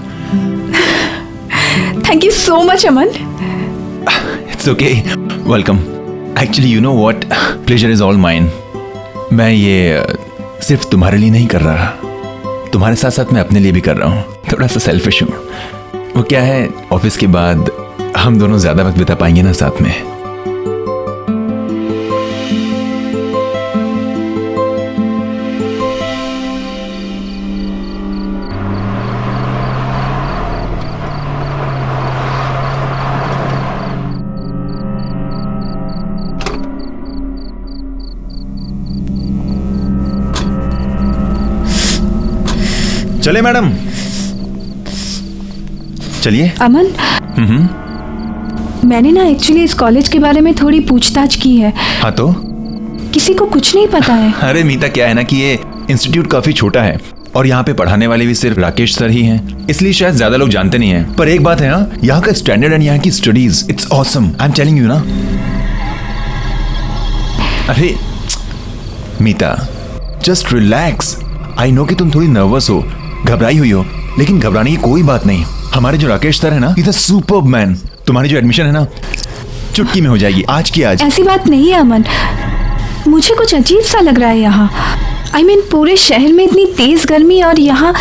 Thank you so much Aman. It's okay, welcome. Actually you know what, pleasure is all mine. मैं ये सिर्फ तुम्हारे लिए नहीं कर रहा, तुम्हारे साथ साथ मैं अपने लिए भी कर रहा हूँ। थोड़ा सा सेल्फिश हूँ। वो क्या है, ऑफिस के बाद हम दोनों ज्यादा वक्त बिता पाएंगे ना साथ में। चले मैडम, चलिए। अमन, मैंने ना एक्चुअली इस कॉलेज के बारे में थोड़ी पूछताछ की है। हाँ तो? किसी को कुछ नहीं पता है। अरे मीता, क्या है ना कि ये इंस्टीट्यूट काफी छोटा है और यहाँ पे पढ़ाने वाले भी सिर्फ राकेश सर ही हैं, इसलिए शायद ज्यादा लोग जानते नहीं हैं। पर एक बात है, हाँ, यहाँ का स्टैंडर्ड एंड यहाँ की studies, it's awesome. I am telling you ना। अरे मीता, जस्ट रिलैक्स। आई नो कि तुम थोड़ी नर्वस हो, घबराई हुई हो, लेकिन घबराने की कोई बात नहीं। हमारे जो राकेश सर है ना, इज अ सुपर्ब मैन। तुम्हारी जो एडमिशन है ना, चुटकी में हो जाएगी, आज की आज। ऐसी बात नहीं है अमन, मुझे कुछ अजीब सा लग रहा है यहाँ। आई मीन पूरे शहर में इतनी तेज गर्मी और यहाँ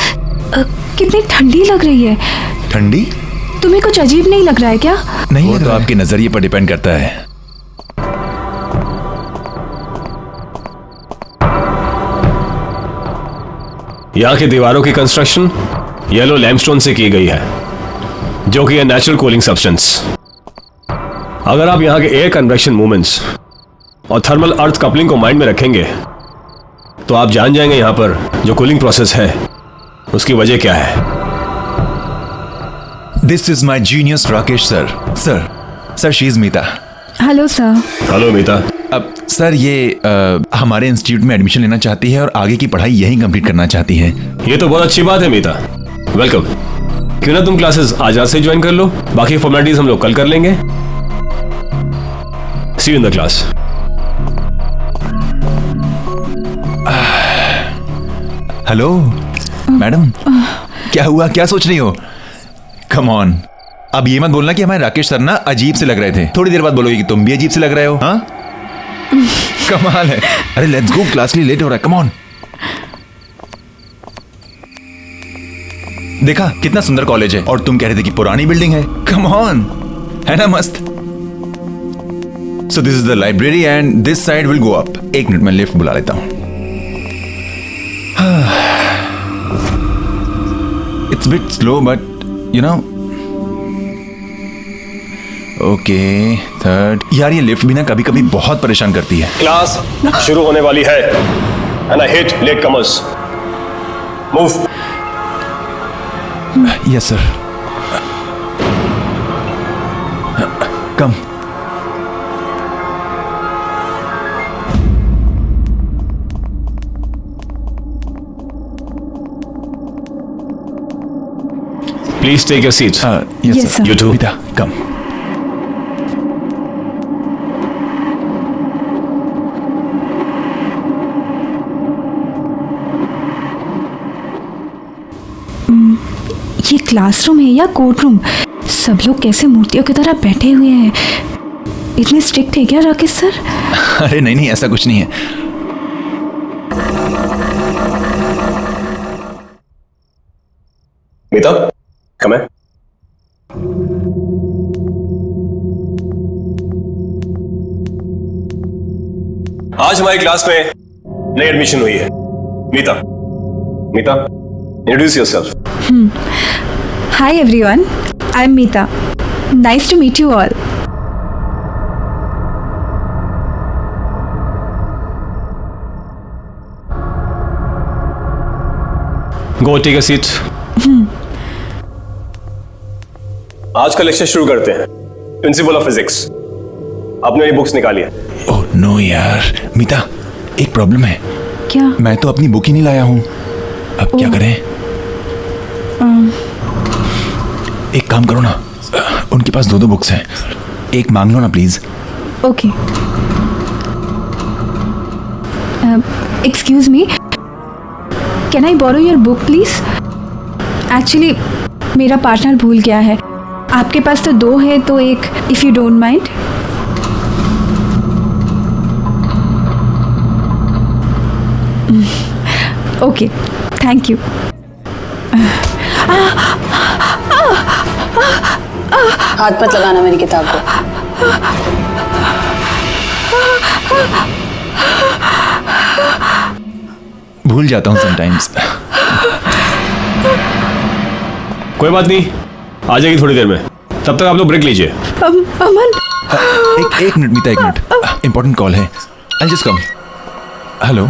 कितनी ठंडी लग रही है। ठंडी? तुम्हें कुछ अजीब नहीं लग रहा है क्या? नहीं, तो आपके नजरिए पर डिपेंड करता है। यहाँ की दीवारों की कंस्ट्रक्शन येलो लैमस्टोन से की गई है, जो कि है नेचुरल कूलिंग सब्सटेंस। अगर आप यहाँ के एयर कन्वेक्शन मूवमेंट्स और थर्मल अर्थ कपलिंग को माइंड में रखेंगे तो आप जान जाएंगे यहाँ पर जो कूलिंग प्रोसेस है उसकी वजह क्या है। This is my genius Rakesh sir. Sir she is Meeta. Hello sir. Hello Meeta. अब सर ये हमारे इंस्टीट्यूट में एडमिशन लेना चाहती है और आगे की पढ़ाई यहीं कंप्लीट करना चाहती है। ये तो बहुत अच्छी बात है मीता, वेलकम। क्यों ना तुम क्लासेस आज रात से ज्वाइन कर लो, बाकी फॉर्मेलिटीज हम लोग कल कर लेंगे। See you in the class. Hello madam, क्या हुआ, क्या सोच रही हो? कम ऑन, अब ये मत बोलना कि हमारे राकेश सर ना अजीब से लग रहे थे। थोड़ी देर बाद बोलोगे कि तुम भी अजीब से लग रहे हो। हाँ कमाल है। अरे लेट्स गो, क्लास के लिए लेट हो रहा है। Come on. देखा कितना सुंदर कॉलेज है और तुम कह रहे थे कि पुरानी बिल्डिंग है। कम ऑन, है ना मस्त। So this is the library and this side will go up. एक मिनट में लिफ्ट बुला लेता हूं। It's bit slow but you know. Okay, third. यार ये लिफ्ट भी ना कभी कभी बहुत परेशान करती है। क्लास शुरू होने वाली है and I hate latecomers. Move. Yes sir. Come. Please take your seat. Yes sir. You too. Come. ये क्लासरूम है या कोर्टरूम? सब लोग कैसे मूर्तियों की तरह बैठे हुए हैं। इतने स्ट्रिक्ट है क्या राकेश सर? अरे नहीं नहीं, ऐसा कुछ नहीं है। मीता, come in. आज हमारी क्लास में नई एडमिशन हुई है Meeta. Meeta, introduce yourself. Hi everyone, I'm Meeta. Nice to meet you all. Go take a seat. आज का लेक्चर शुरू करते हैं। प्रिंसिपल ऑफ फिजिक्स, आपने मेरी बुक्स निकाली है। ओह नो यार, मीता एक प्रॉब्लम है। क्या? मैं तो अपनी बुक ही नहीं लाया हूँ, अब क्या करें? एक काम करो ना, उनके पास 2 बुक्स हैं, एक मांग लो ना please. Okay. Excuse me. Can I borrow your book please? Actually, मेरा पार्टनर भूल गया है। आपके पास तो 2 है तो एक, if you don't mind. Okay, thank you. हाथ मत लगाना मेरी किताब को। भूल जाता हूँ समटाइम्स। कोई बात नहीं, आ जाएगी थोड़ी देर में, तब तक आप लोग ब्रेक लीजिए। अमन, एक मिनट मीता, एक मिनट, इंपॉर्टेंट कॉल है। I just come. हेलो,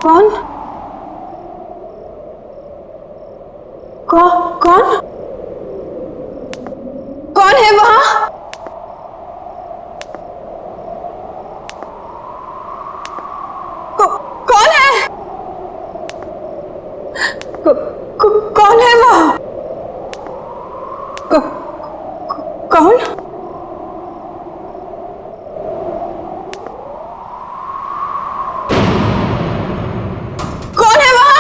कौन? कौन? कौन है वहां? कौन है? कौन है वहां? कौन? कौन है वहां?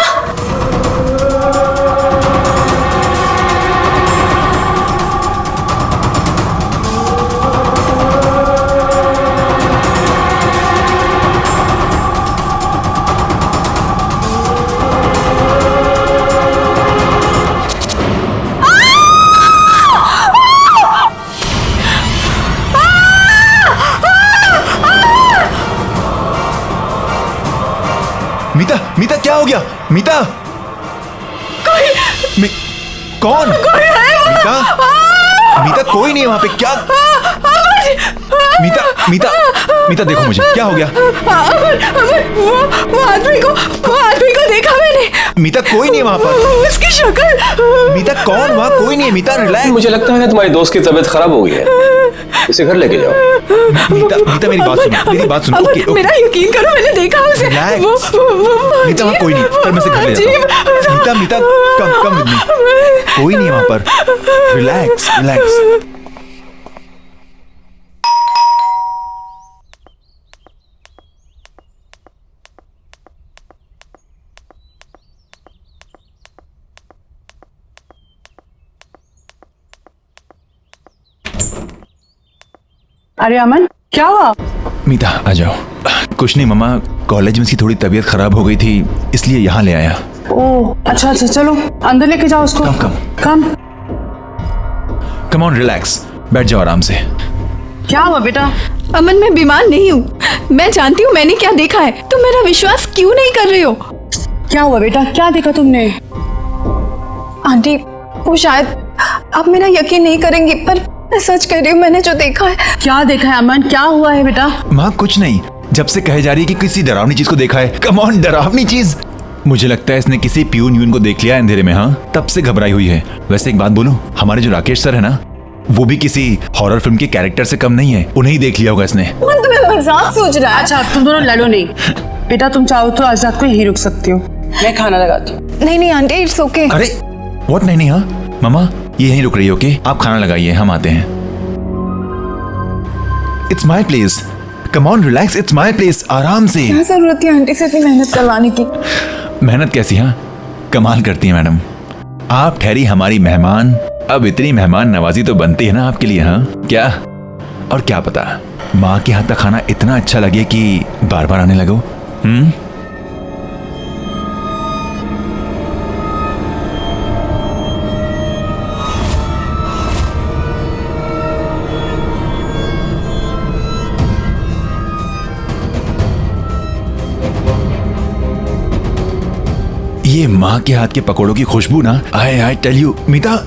मीता, मीता क्या हो गया? मीता, कौन? मीता, मीता कोई नहीं है वहां पे। क्या? मीता, मीता, मीता देखो मुझे, क्या हो गया? वो आदमी को देखा मैंने। मीता कोई नहीं है वहां पर। उसकी शक्ल। मीता कौन? वहां कोई नहीं है। मीता रिलैक्स। मुझे लगता है तुम्हारी दोस्त की तबीयत खराब हो गई है, इसे घर लेके जाओ। मीता, मीता मेरी बात सुनो, मेरी बात सुनो। Okay, okay. मेरा यकीन करो, मैंने देखा उसे। मीता वहां कोई नहीं, पर मैं इसे घर ले जाता हूं। मीता, मीता कम विद मी, कोई नहीं है वहां पर। Relax, relax. अरे अमन, क्या हुआ? मीता आ जाओ। कुछ नहीं मम्मा, कॉलेज में इसकी थोड़ी तबीयत खराब हो गई थी, इसलिए यहाँ ले आया। ओह अच्छा, चलो अंदर लेके जाओ उसको। कम ऑन, रिलैक्स, बैठ जाओ आराम से। क्या हुआ बेटा? अमन, मैं बीमार नहीं हूँ। मैं जानती हूँ मैंने क्या देखा है, तुम मेरा विश्वास क्यों नहीं कर रहे हो? क्या हुआ बेटा, क्या देखा तुमने? आंटी, वो शायद आप मेरा यकीन नहीं करेंगी, पर मैं सच कह रही हूँ, मैंने जो देखा है। क्या देखा है अमन? क्या हुआ है बेटा? माँ कुछ नहीं, जब से कहे जा रही है कि किसी डरावनी चीज को देखा है। कम ऑन, डरावनी चीज? मुझे लगता है इसने किसी प्यून यून को देख लिया है अंधेरे में, हाँ, तब से घबराई हुई है। वैसे एक बात बोलूं, हमारे जो राकेश सर है ना, वो भी किसी हॉरर फिल्म के कैरेक्टर से कम नहीं है। उन्हें ही देख लिया होगा इसने। अमन तुम्हें मजाक सोच रहा है। अच्छा तुम दोनों लड़ो नहीं। बेटा तुम चाहो तो आज रात को यहीं रुक सकती हो, मैं खाना लगाती हूँ। नहीं आंटी, इट्स ओके। अरे व्हाट, नहीं, हाँ मामा ये यहीं रुक रही है, ओके? आप खाना लगाइए, हम आते हैं। It's my place, come on relax, it's my place, आराम से। क्या जरूरत है आंटी से इतनी मेहनत करवाने की? मेहनत कैसी, हाँ कमाल करती है मैडम। आप ठहरी हमारी मेहमान, अब इतनी मेहमान नवाजी तो बनती है ना आपके लिए, हाँ? क्या और क्या पता माँ के हाथ का खाना इतना अच्छा लगे कि बार बार आने लगो। ये माँ के हाथ के पकौड़ों की खुशबू ना, आई टेल यू मीता,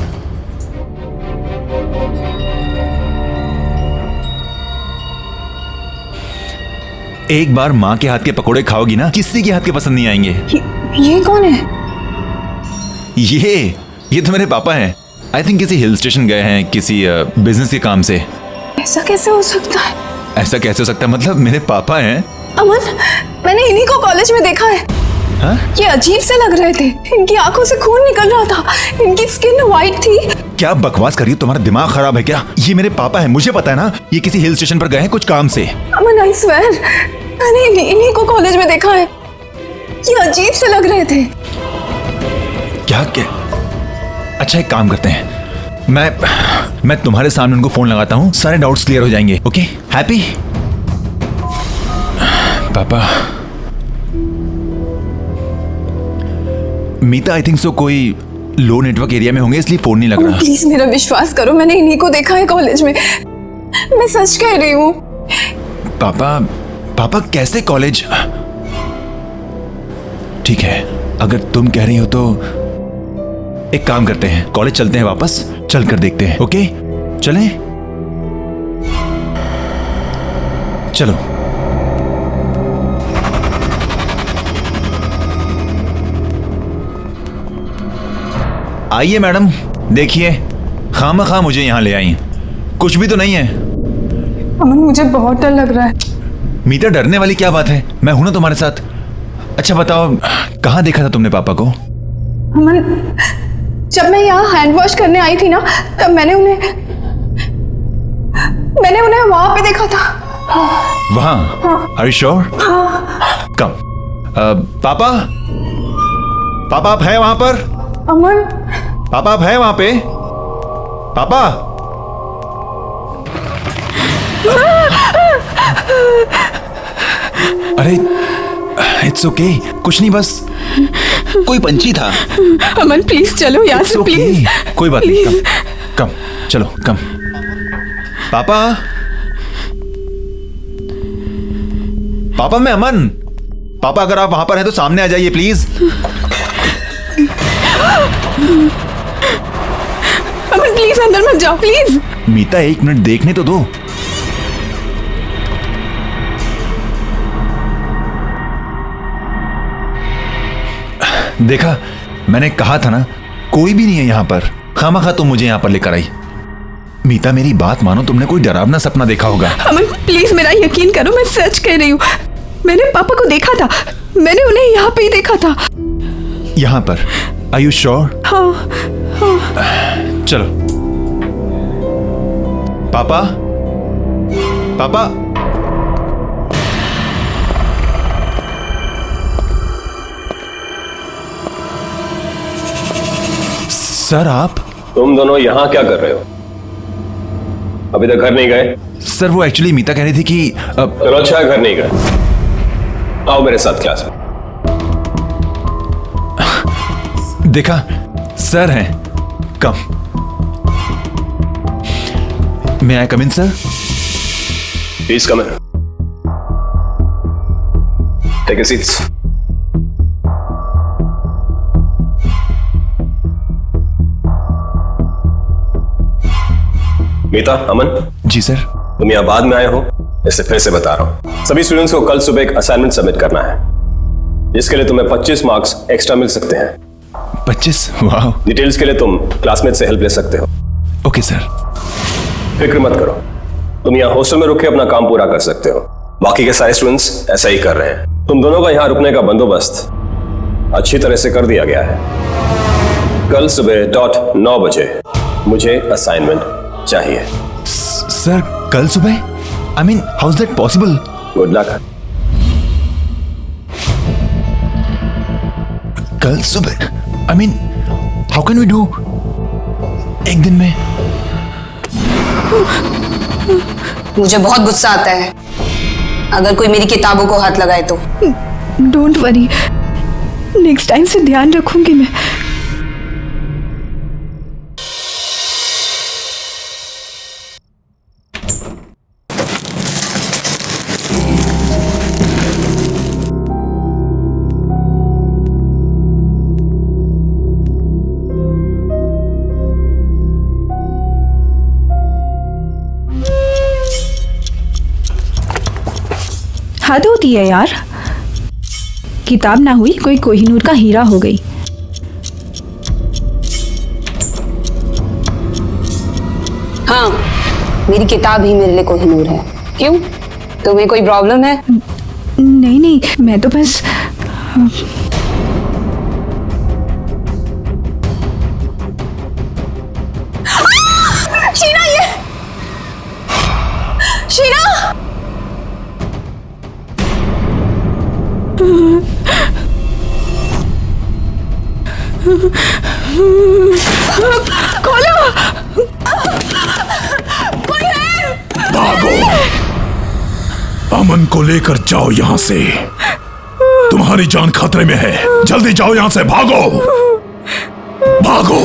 एक बार माँ के हाथ के पकौड़े खाओगी ना, किसी के हाथ के पसंद नहीं आएंगे। ये कौन है? ये तो मेरे पापा हैं। आई थिंक किसी हिल स्टेशन गए हैं किसी बिजनेस के काम से। ऐसा कैसे हो सकता है? ऐसा कैसे हो सकता है मतलब, मेरे पापा हैं। अमन, मैंने इन्हीं को कॉलेज में देखा है। हाँ? ये अजीब से लग रहे थे, इनकी आंखों से खून निकल रहा था, इनकी स्किन वाइट थी। क्या बकवास कर रही हो, तुम्हारा दिमाग खराब है क्या? ये मेरे पापा हैं, मुझे पता है ना, ये किसी हिल स्टेशन पर गए हैं कुछ काम से। अमन आई स्वेयर, मैंने इन्हीं को कॉलेज में देखा है। ये अजीब से लग रहे थे। क्या? अच्छा एक काम करते हैं, मैं तुम्हारे सामने उनको फोन लगाता हूँ, सारे डाउट्स क्लियर हो जाएंगे। Okay happy? पापा मीता आई थिंक सो कोई लो नेटवर्क एरिया में होंगे इसलिए फोन नहीं लग रहा। प्लीज मेरा विश्वास करो, मैंने इन्हीं को देखा है कॉलेज में, मैं सच कह रही हूँ। पापा कैसे कॉलेज? ठीक है अगर तुम कह रही हो तो एक काम करते हैं, कॉलेज चलते हैं वापस, चल कर देखते हैं। ओके चलें? चलो। आइए मैडम, देखिए खामखा मुझे यहां ले आई, कुछ भी तो नहीं है। अमन मुझे बहुत डर लग रहा है। मीता डरने वाली क्या बात है, मैं हूं ना तुम्हारे साथ। अच्छा बताओ कहां देखा था तुमने पापा को? अमन जब मैं यहाँ हैंड वॉश करने आई थी ना, तब मैंने उन्हें वहां पे देखा था। वहां? Are you sure? कम। पापा आप हैं वहां पर? अमन पापा आप हैं वहां पे? पापा अरे इट्स ओके, कुछ नहीं, बस कोई पंछी था। अमन प्लीज चलो यहाँ से, प्लीज। कोई बात नहीं, कम चलो कम। पापा मैं अमन। पापा अगर आप वहां पर हैं तो सामने आ जाइए प्लीज। अमन प्लीज अंदर मत जाओ प्लीज। मीता एक मिनट देखने तो दो। देखा, मैंने कहा था ना कोई भी नहीं है यहाँ पर, खामखा तुम मुझे यहाँ पर लेकर आई। मीता मेरी बात मानो, तुमने कोई डरावना सपना देखा होगा। अमन प्लीज मेरा यकीन करो, मैं सच कह रही हूँ, मैंने पापा को देखा था, मैंने उन्हें यहाँ पे ही देखा था। यहाँ पर? Are you sure? हाँ। चलो। पापा सर आप? तुम दोनों यहाँ क्या कर रहे हो? अभी तक घर नहीं गए? सर वो एक्चुअली मीता कह रही थी कि चलो अच्छा है घर नहीं गए, आओ मेरे साथ क्लास में। देखा सर हैं, come. May I come in sir? Please come in, take a seats. Meeta, Aman. जी सर। तुम यहाँ बाद में आए हो, इससे फिर से बता रहा हूं, सभी स्टूडेंट्स को कल सुबह एक असाइनमेंट सबमिट करना है। जिसके लिए तुम्हें 25 मार्क्स एक्स्ट्रा मिल सकते हैं। 25? वाह। डिटेल्स के लिए तुम क्लासमेट से हेल्प ले सकते हो। Okay sir. फिक्र मत करो, तुम यहाँ हॉस्टल में रुक के अपना काम पूरा कर सकते हो। बाकी के सारे स्टूडेंट्स ऐसा ही कर रहे हैं। तुम दोनों का यहाँ रुकने का बंदोबस्त अच्छी तरह से कर दिया गया है। कल सुबह .9 बजे मुझे असाइनमेंट चाहिए। सर कल सुबह? I mean how is that possible? Good luck. कल सुबह? I mean how can we do एक दिन में? मुझे बहुत गुस्सा आता है अगर कोई मेरी किताबों को हाथ लगाए तो। डोंट वरी, नेक्स्ट टाइम से ध्यान रखूंगी मैं। हद होती है यार, किताब ना हुई कोई कोहिनूर का हीरा हो गई। हाँ, मेरी किताब ही मेरे लिए कोहिनूर है। क्यों, तुम्हें कोई प्रॉब्लम है? नहीं नहीं, मैं तो बस शीना, ये शीना! खोलो! कोई है? भागो! अमन को लेकर जाओ यहां से। तुम्हारी जान खतरे में है। जल्दी जाओ यहां से, भागो! भागो!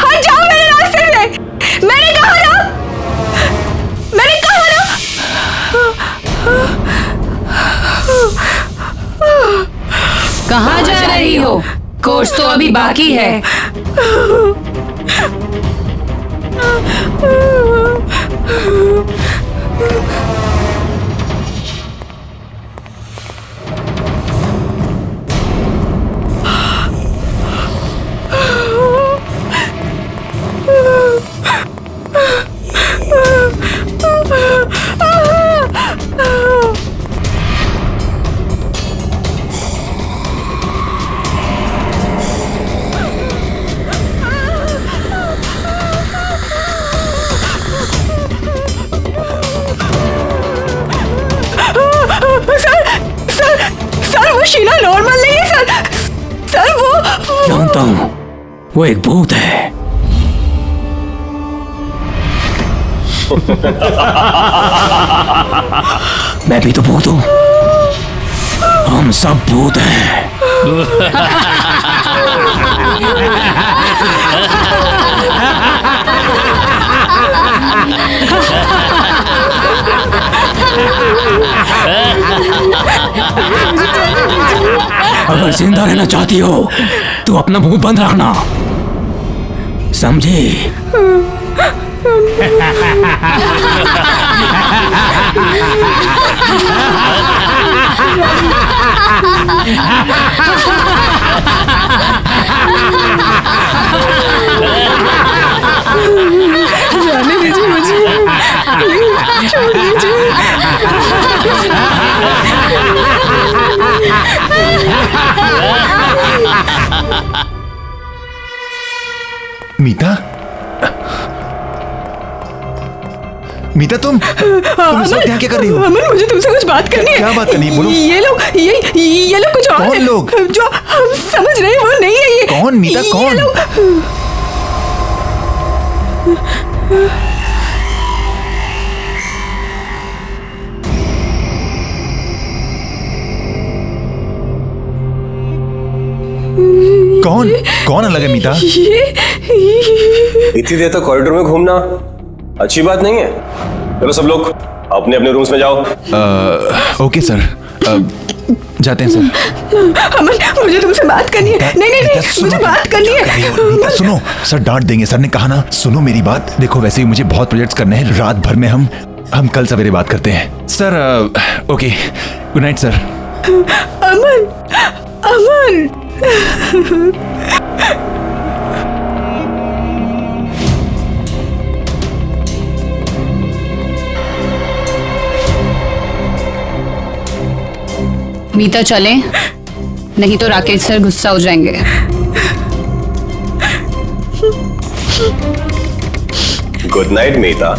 हट जाओ मेरे रास्ते से! मैंने कहा ना, मैंने कहा ना। कहाँ जा रही हो? कोर्स तो अभी बाकी है। सर वो शीला नॉर्मल नहीं है सर। सर वो जानता हूँ, वो एक भूत है। मैं भी तो भूत हूँ। हम सब भूत हैं। अगर जिंदा रहना चाहती हो तो अपना मुंह बंद रखना, समझी? जाने दीजिए मुझे, प्लीज छोड़ दीजिए। मीता, मीता तुम इस वक्त यहाँ क्या कर रही हो? अमन, मुझे तुमसे कुछ बात करनी है। क्या बात करनी है? बोलो। ये लोग कुछ और कौन है। लोग? जो हम समझ रहे हैं वो नहीं है ये। कौन मीता, कौन? कौन कौन अलग है मीता? इतनी देर तक कॉरिडोर में घूमना अच्छी बात नहीं है। चलो सब लोग अपने अपने रूम्स में जाओ। Okay sir. जाते हैं सर। अमन, मुझे तुमसे बात करनी है। नहीं नहीं नहीं, मुझे बात करनी है। सुनो, सर डांट देंगे। सर ने कहा ना, सुनो मेरी बात। देखो वैसे भी मुझे बहुत प्रोजेक्ट्स करने हैं, रात भर में हम कल सवेरे बात करते हैं sir. Okay, good night sir. Aman, Aman. Meeta चले, नहीं तो राकेश सर गुस्सा हो जाएंगे। Good night Meeta.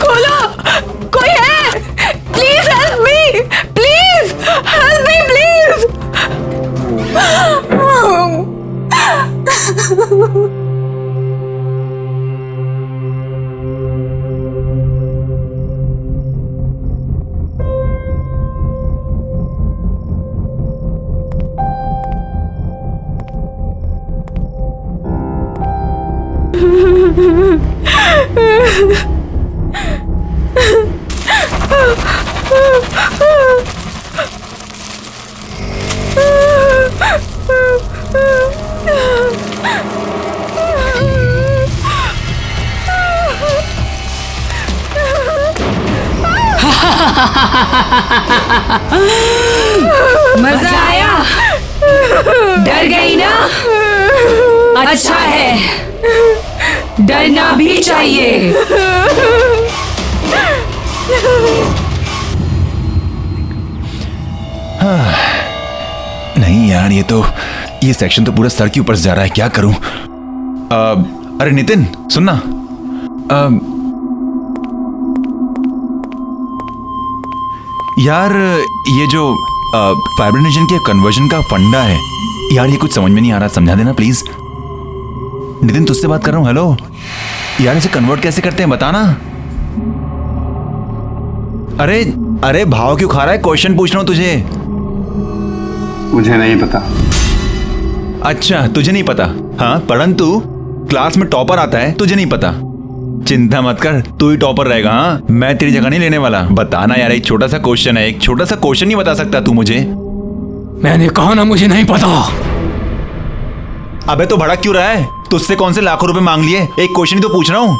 खोलो, कोई है? Please help me, please help me, please. मजा आया? डर गई ना? अच्छा है, डरना भी चाहिए। नहीं यार, ये सेक्शन तो पूरा सर के ऊपर से जा रहा है, क्या करूं? अरे नितिन सुनना, यार ये जो फाइब्रिनेशन के कन्वर्जन का फंडा है यार, ये कुछ समझ में नहीं आ रहा, समझा देना प्लीज। नितिन तुझसे बात कर रहा हूँ। हेलो यार, इसे कन्वर्ट कैसे करते हैं बताना। अरे अरे भाव क्यों खा रहा है? क्वेश्चन पूछ रहा हूँ तुझे। मुझे नहीं पता। अच्छा तुझे नहीं पता? हाँ, परंतु क्लास में टॉपर आता है, तुझे नहीं पता। चिंता मत कर, तू ही टॉपर रहेगा। हाँ, मैं तेरी जगह नहीं लेने वाला। बताना यार, एक छोटा सा क्वेश्चन है, एक छोटा सा क्वेश्चन नहीं बता सकता तू मुझे? मैंने कहा ना मुझे नहीं पता। अबे तो भड़क क्यों रहा है? तुझसे कौन से लाखों रुपए मांग लिए? एक क्वेश्चन ही तो पूछ रहा हूँ।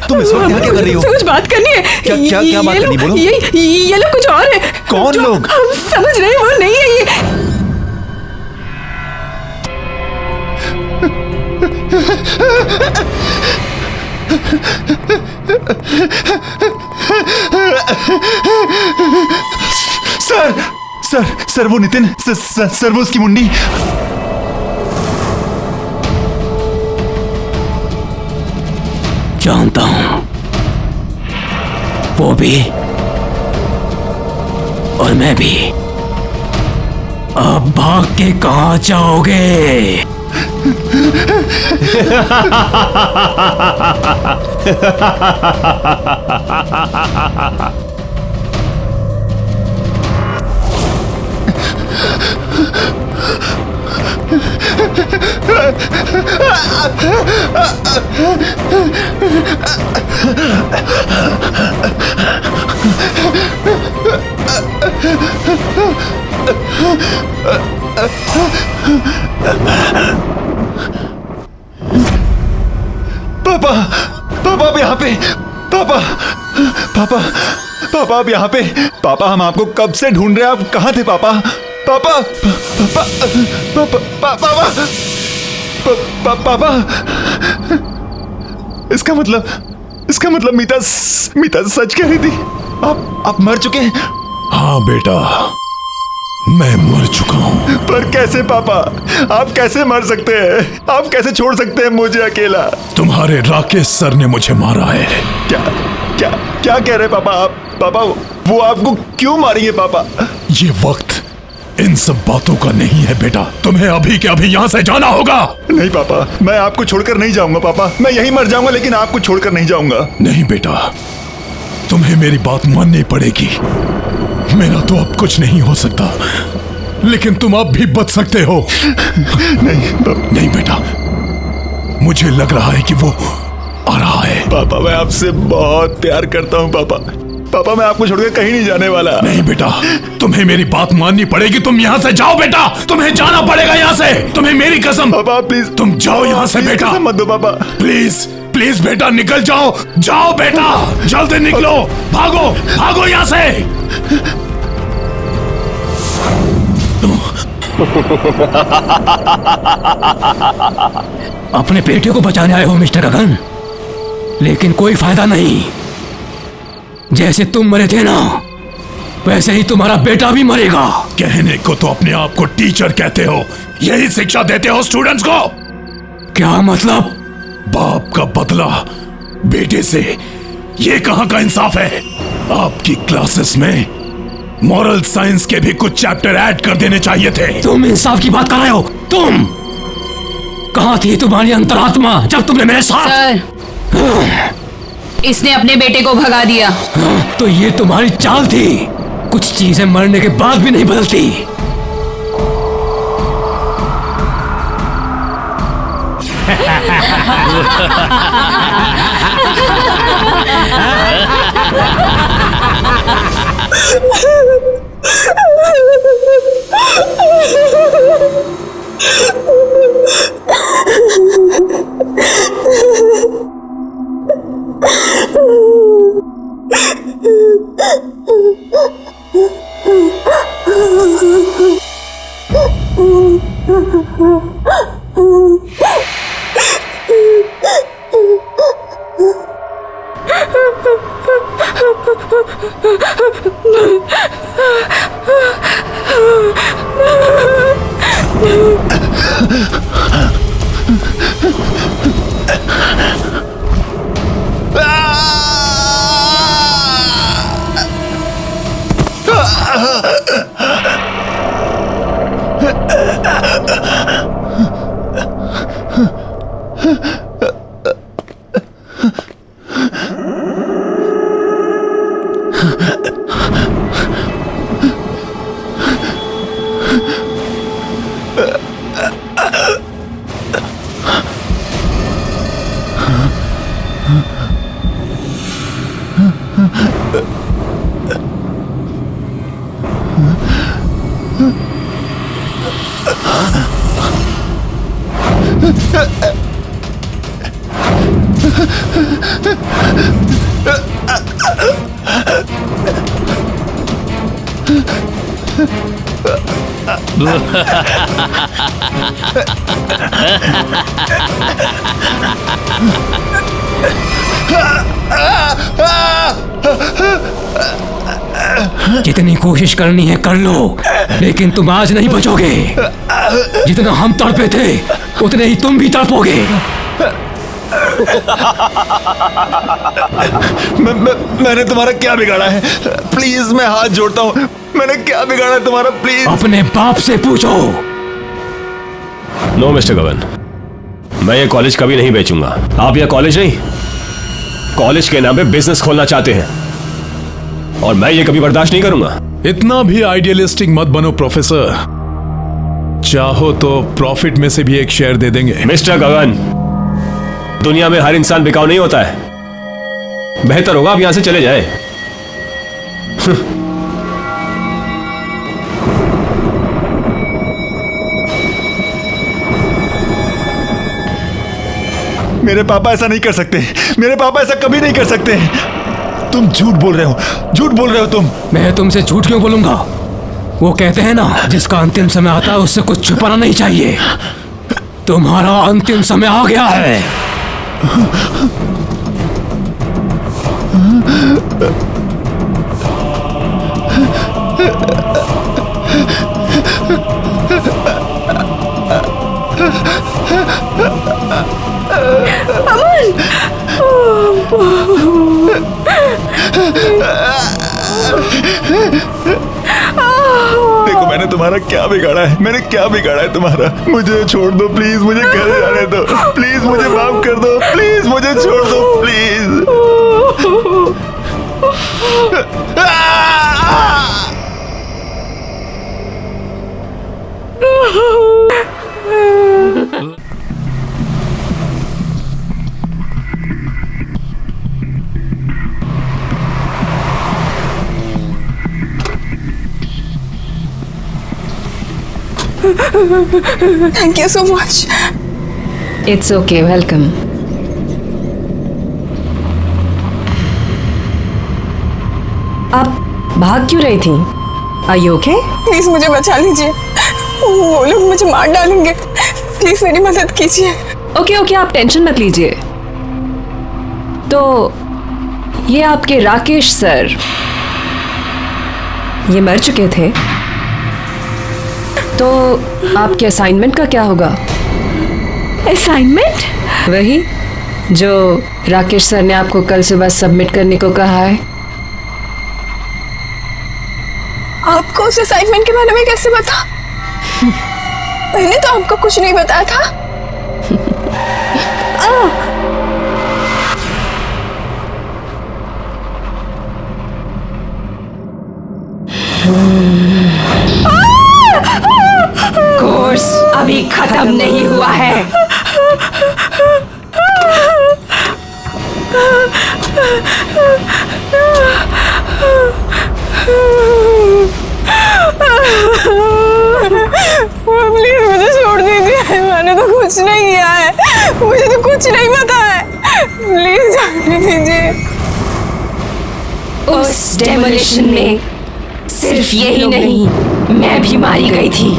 तुम इस वक्त यहाँ क्या कर रही हो? कुछ बात करनी है। क्या क्या क्या बात करनी, बोलो। ये लोग कुछ और है। कौन लोग? हम समझ रहे हैं, वो नहीं है ये। सर सर सर वो नितिन सर वो उसकी मुंडी। जानता हूं, वो भी और मैं भी। अब भाग के कहां जाओगे? पापा, पापा आप यहाँ पे, पापा, पापा, पापा आप यहाँ पे, पापा हम आपको कब से ढूंढ रहे हैं, आप कहाँ थे पापा? पापा, पापा, पापा, पापा, पापा, इसका मतलब मीता सच कह रही थी, आप मर चुके हैं? हाँ बेटा, मैं मर चुका हूं। पर कैसे पापा, आप कैसे मर सकते हैं? आप कैसे छोड़ सकते हैं मुझे अकेला? तुम्हारे राकेश सर ने मुझे मारा है। क्या क्या क्या कह रहे पापा आप? पापा वो आपको क्यों मारेंगे पापा? ये वक्त इन सब बातों का नहीं है बेटा, तुम्हें अभी के अभी यहाँ से जाना होगा। नहीं पापा, मैं आपको छोड़कर नहीं जाऊंगा पापा, मैं यहीं मर जाऊंगा लेकिन आपको छोड़कर नहीं जाऊंगा। नहीं बेटा, तुम्हें मेरी बात माननी पड़ेगी। मेरा तो अब कुछ नहीं हो सकता, लेकिन तुम अब भी बच सकते हो। नहीं बेटा, मुझे लग रहा है कि वो आ रहा है। पापा मैं आपसे बहुत प्यार करता हूँ पापा, पापा मैं आपको छोड़कर कहीं नहीं जाने वाला। नहीं बेटा, तुम्हें मेरी बात माननी पड़ेगी, तुम यहाँ से जाओ बेटा, तुम्हें जाना पड़ेगा यहाँ से, तुम्हें मेरी कसम। पापा प्लीज तुम जाओ यहाँ से बेटा, मत दो पापा, प्लीज प्लीज बेटा निकल जाओ, जाओ बेटा, जल्दी निकलो, भागो भागो यहाँ से। अपने बेटे को बचाने आए हो मिस्टर गगन, लेकिन कोई फायदा नहीं। जैसे तुम मरे थे ना, वैसे ही तुम्हारा बेटा भी मरेगा। कहने को तो अपने आप को टीचर कहते हो, यही शिक्षा देते हो स्टूडेंट्स को? क्या मतलब? बाप का बदला बेटे से, ये कहां का इंसाफ है? आपकी क्लासेस में मॉरल साइंस के भी कुछ चैप्टर ऐड कर देने चाहिए थे। तुम इंसाफ की बात कर रहे हो? तुम कहां थी तुम्हारी अंतरात्मा जब तुमने मेरे साथ? सर, इसने अपने बेटे को भगा दिया। तो ये तुम्हारी चाल थी, कुछ चीजें मरने के बाद भी नहीं बदलती। जितनी कोशिश करनी है कर लो, लेकिन तुम आज नहीं बचोगे। जितना हम तड़पे थे उतने ही तुम भी तड़पोगे। मैंने तुम्हारा क्या बिगाड़ा है? प्लीज मैं हाथ जोड़ता हूँ, मैंने क्या बिगाड़ा तुम्हारा? प्लीज अपने बाप से पूछो। नो मिस्टर गगन, मैं ये कॉलेज कभी नहीं बेचूंगा। आप यह कॉलेज नहीं, कॉलेज के नाम पे बिजनेस खोलना चाहते हैं और मैं ये कभी बर्दाश्त नहीं करूंगा। इतना भी आइडियलिस्टिक मत बनो प्रोफेसर। चाहो तो प्रॉफिट में से भी एक शेयर दे देंगे। मिस्टर गगन, दुनिया में हर इंसान बिकाऊ नहीं होता है। बेहतर होगा आप यहां से चले जाए। मेरे पापा ऐसा नहीं कर सकते, मेरे पापा ऐसा कभी नहीं कर सकते। तुम झूठ बोल रहे हो, झूठ बोल रहे हो तुम। मैं तुमसे झूठ क्यों बोलूंगा? वो कहते हैं ना, जिसका अंतिम समय आता है उससे कुछ छुपाना नहीं चाहिए। तुम्हारा अंतिम समय आ गया है। देखो मैंने तुम्हारा क्या बिगाड़ा है, मैंने क्या बिगाड़ा है तुम्हारा। मुझे छोड़ दो प्लीज, मुझे घर जाने दो प्लीज, मुझे माफ कर दो प्लीज, मुझे छोड़ दो please. Thank you so much. It's okay, welcome. आप भाग क्यों रही थी? Are you okay? प्लीज मुझे बचा लीजिए, वो लोग मुझे मार डालेंगे। प्लीज मेरी मदद कीजिए। ओके, आप टेंशन मत लीजिए। तो ये आपके राकेश सर, ये मर चुके थे, तो आपके असाइनमेंट का क्या होगा? असाइनमेंट? वही जो राकेश सर ने आपको कल सुबह सबमिट करने को कहा है। आपको उस असाइनमेंट के बारे में कैसे पता? मैंने तो आपको कुछ नहीं बताया था। कोर्स अभी खत्म नहीं हुआ है। प्लीज मुझे छोड़ दीजिए, मैंने तो कुछ नहीं किया है, मुझे तो कुछ नहीं पता है। प्लीज जाने दीजिए। उस डेमोलिशन में सिर्फ यही नहीं, मैं भी मारी गई थी।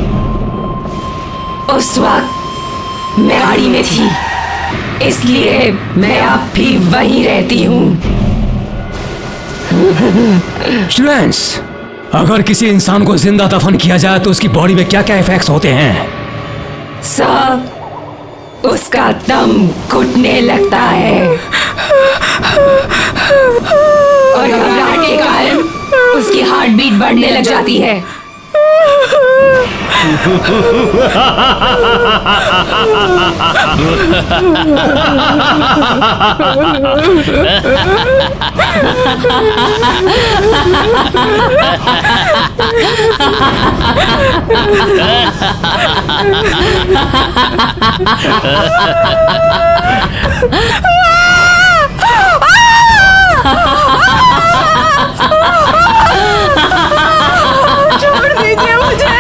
उस वक्त मैं गाड़ी में थी, इसलिए मैं अब भी वहीं रहती हूँ। स्टूडेंट्स, अगर किसी इंसान को जिंदा दफन किया जाए तो उसकी बॉडी में क्या क्या इफेक्ट्स होते हैं? सब, उसका दम घुटने लगता है और घबराहट के कारण उसकी हार्ट बीट बढ़ने लग जाती है। छोड़ दीजिए मुझे।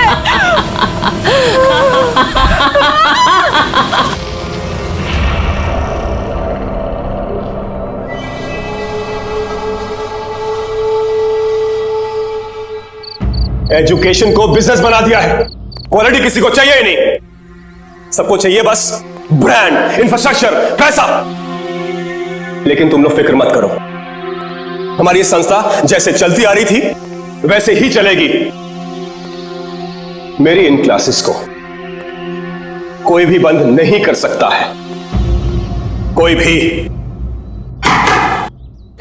एजुकेशन को बिजनेस बना दिया है। क्वालिटी किसी को चाहिए ही नहीं, सबको चाहिए बस ब्रांड, इंफ्रास्ट्रक्चर, पैसा। लेकिन तुम लोग फिक्र मत करो, हमारी संस्था जैसे चलती आ रही थी वैसे ही चलेगी। मेरी इन क्लासेस को कोई भी बंद नहीं कर सकता है, कोई भी।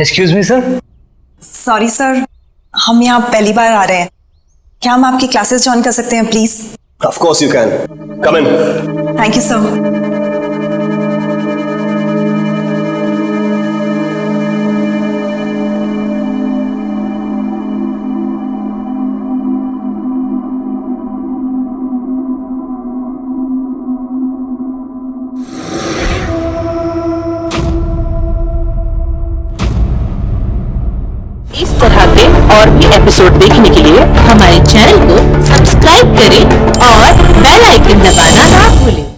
Excuse me sir. Sorry sir, हम यहाँ पहली बार आ रहे हैं, क्या हम आपकी क्लासेस ज्वाइन कर सकते हैं please? Of course you can, come in. Thank you sir. और भी एपिसोड देखने के लिए हमारे चैनल को सब्सक्राइब करें और बेल आइकन दबाना ना भूलें।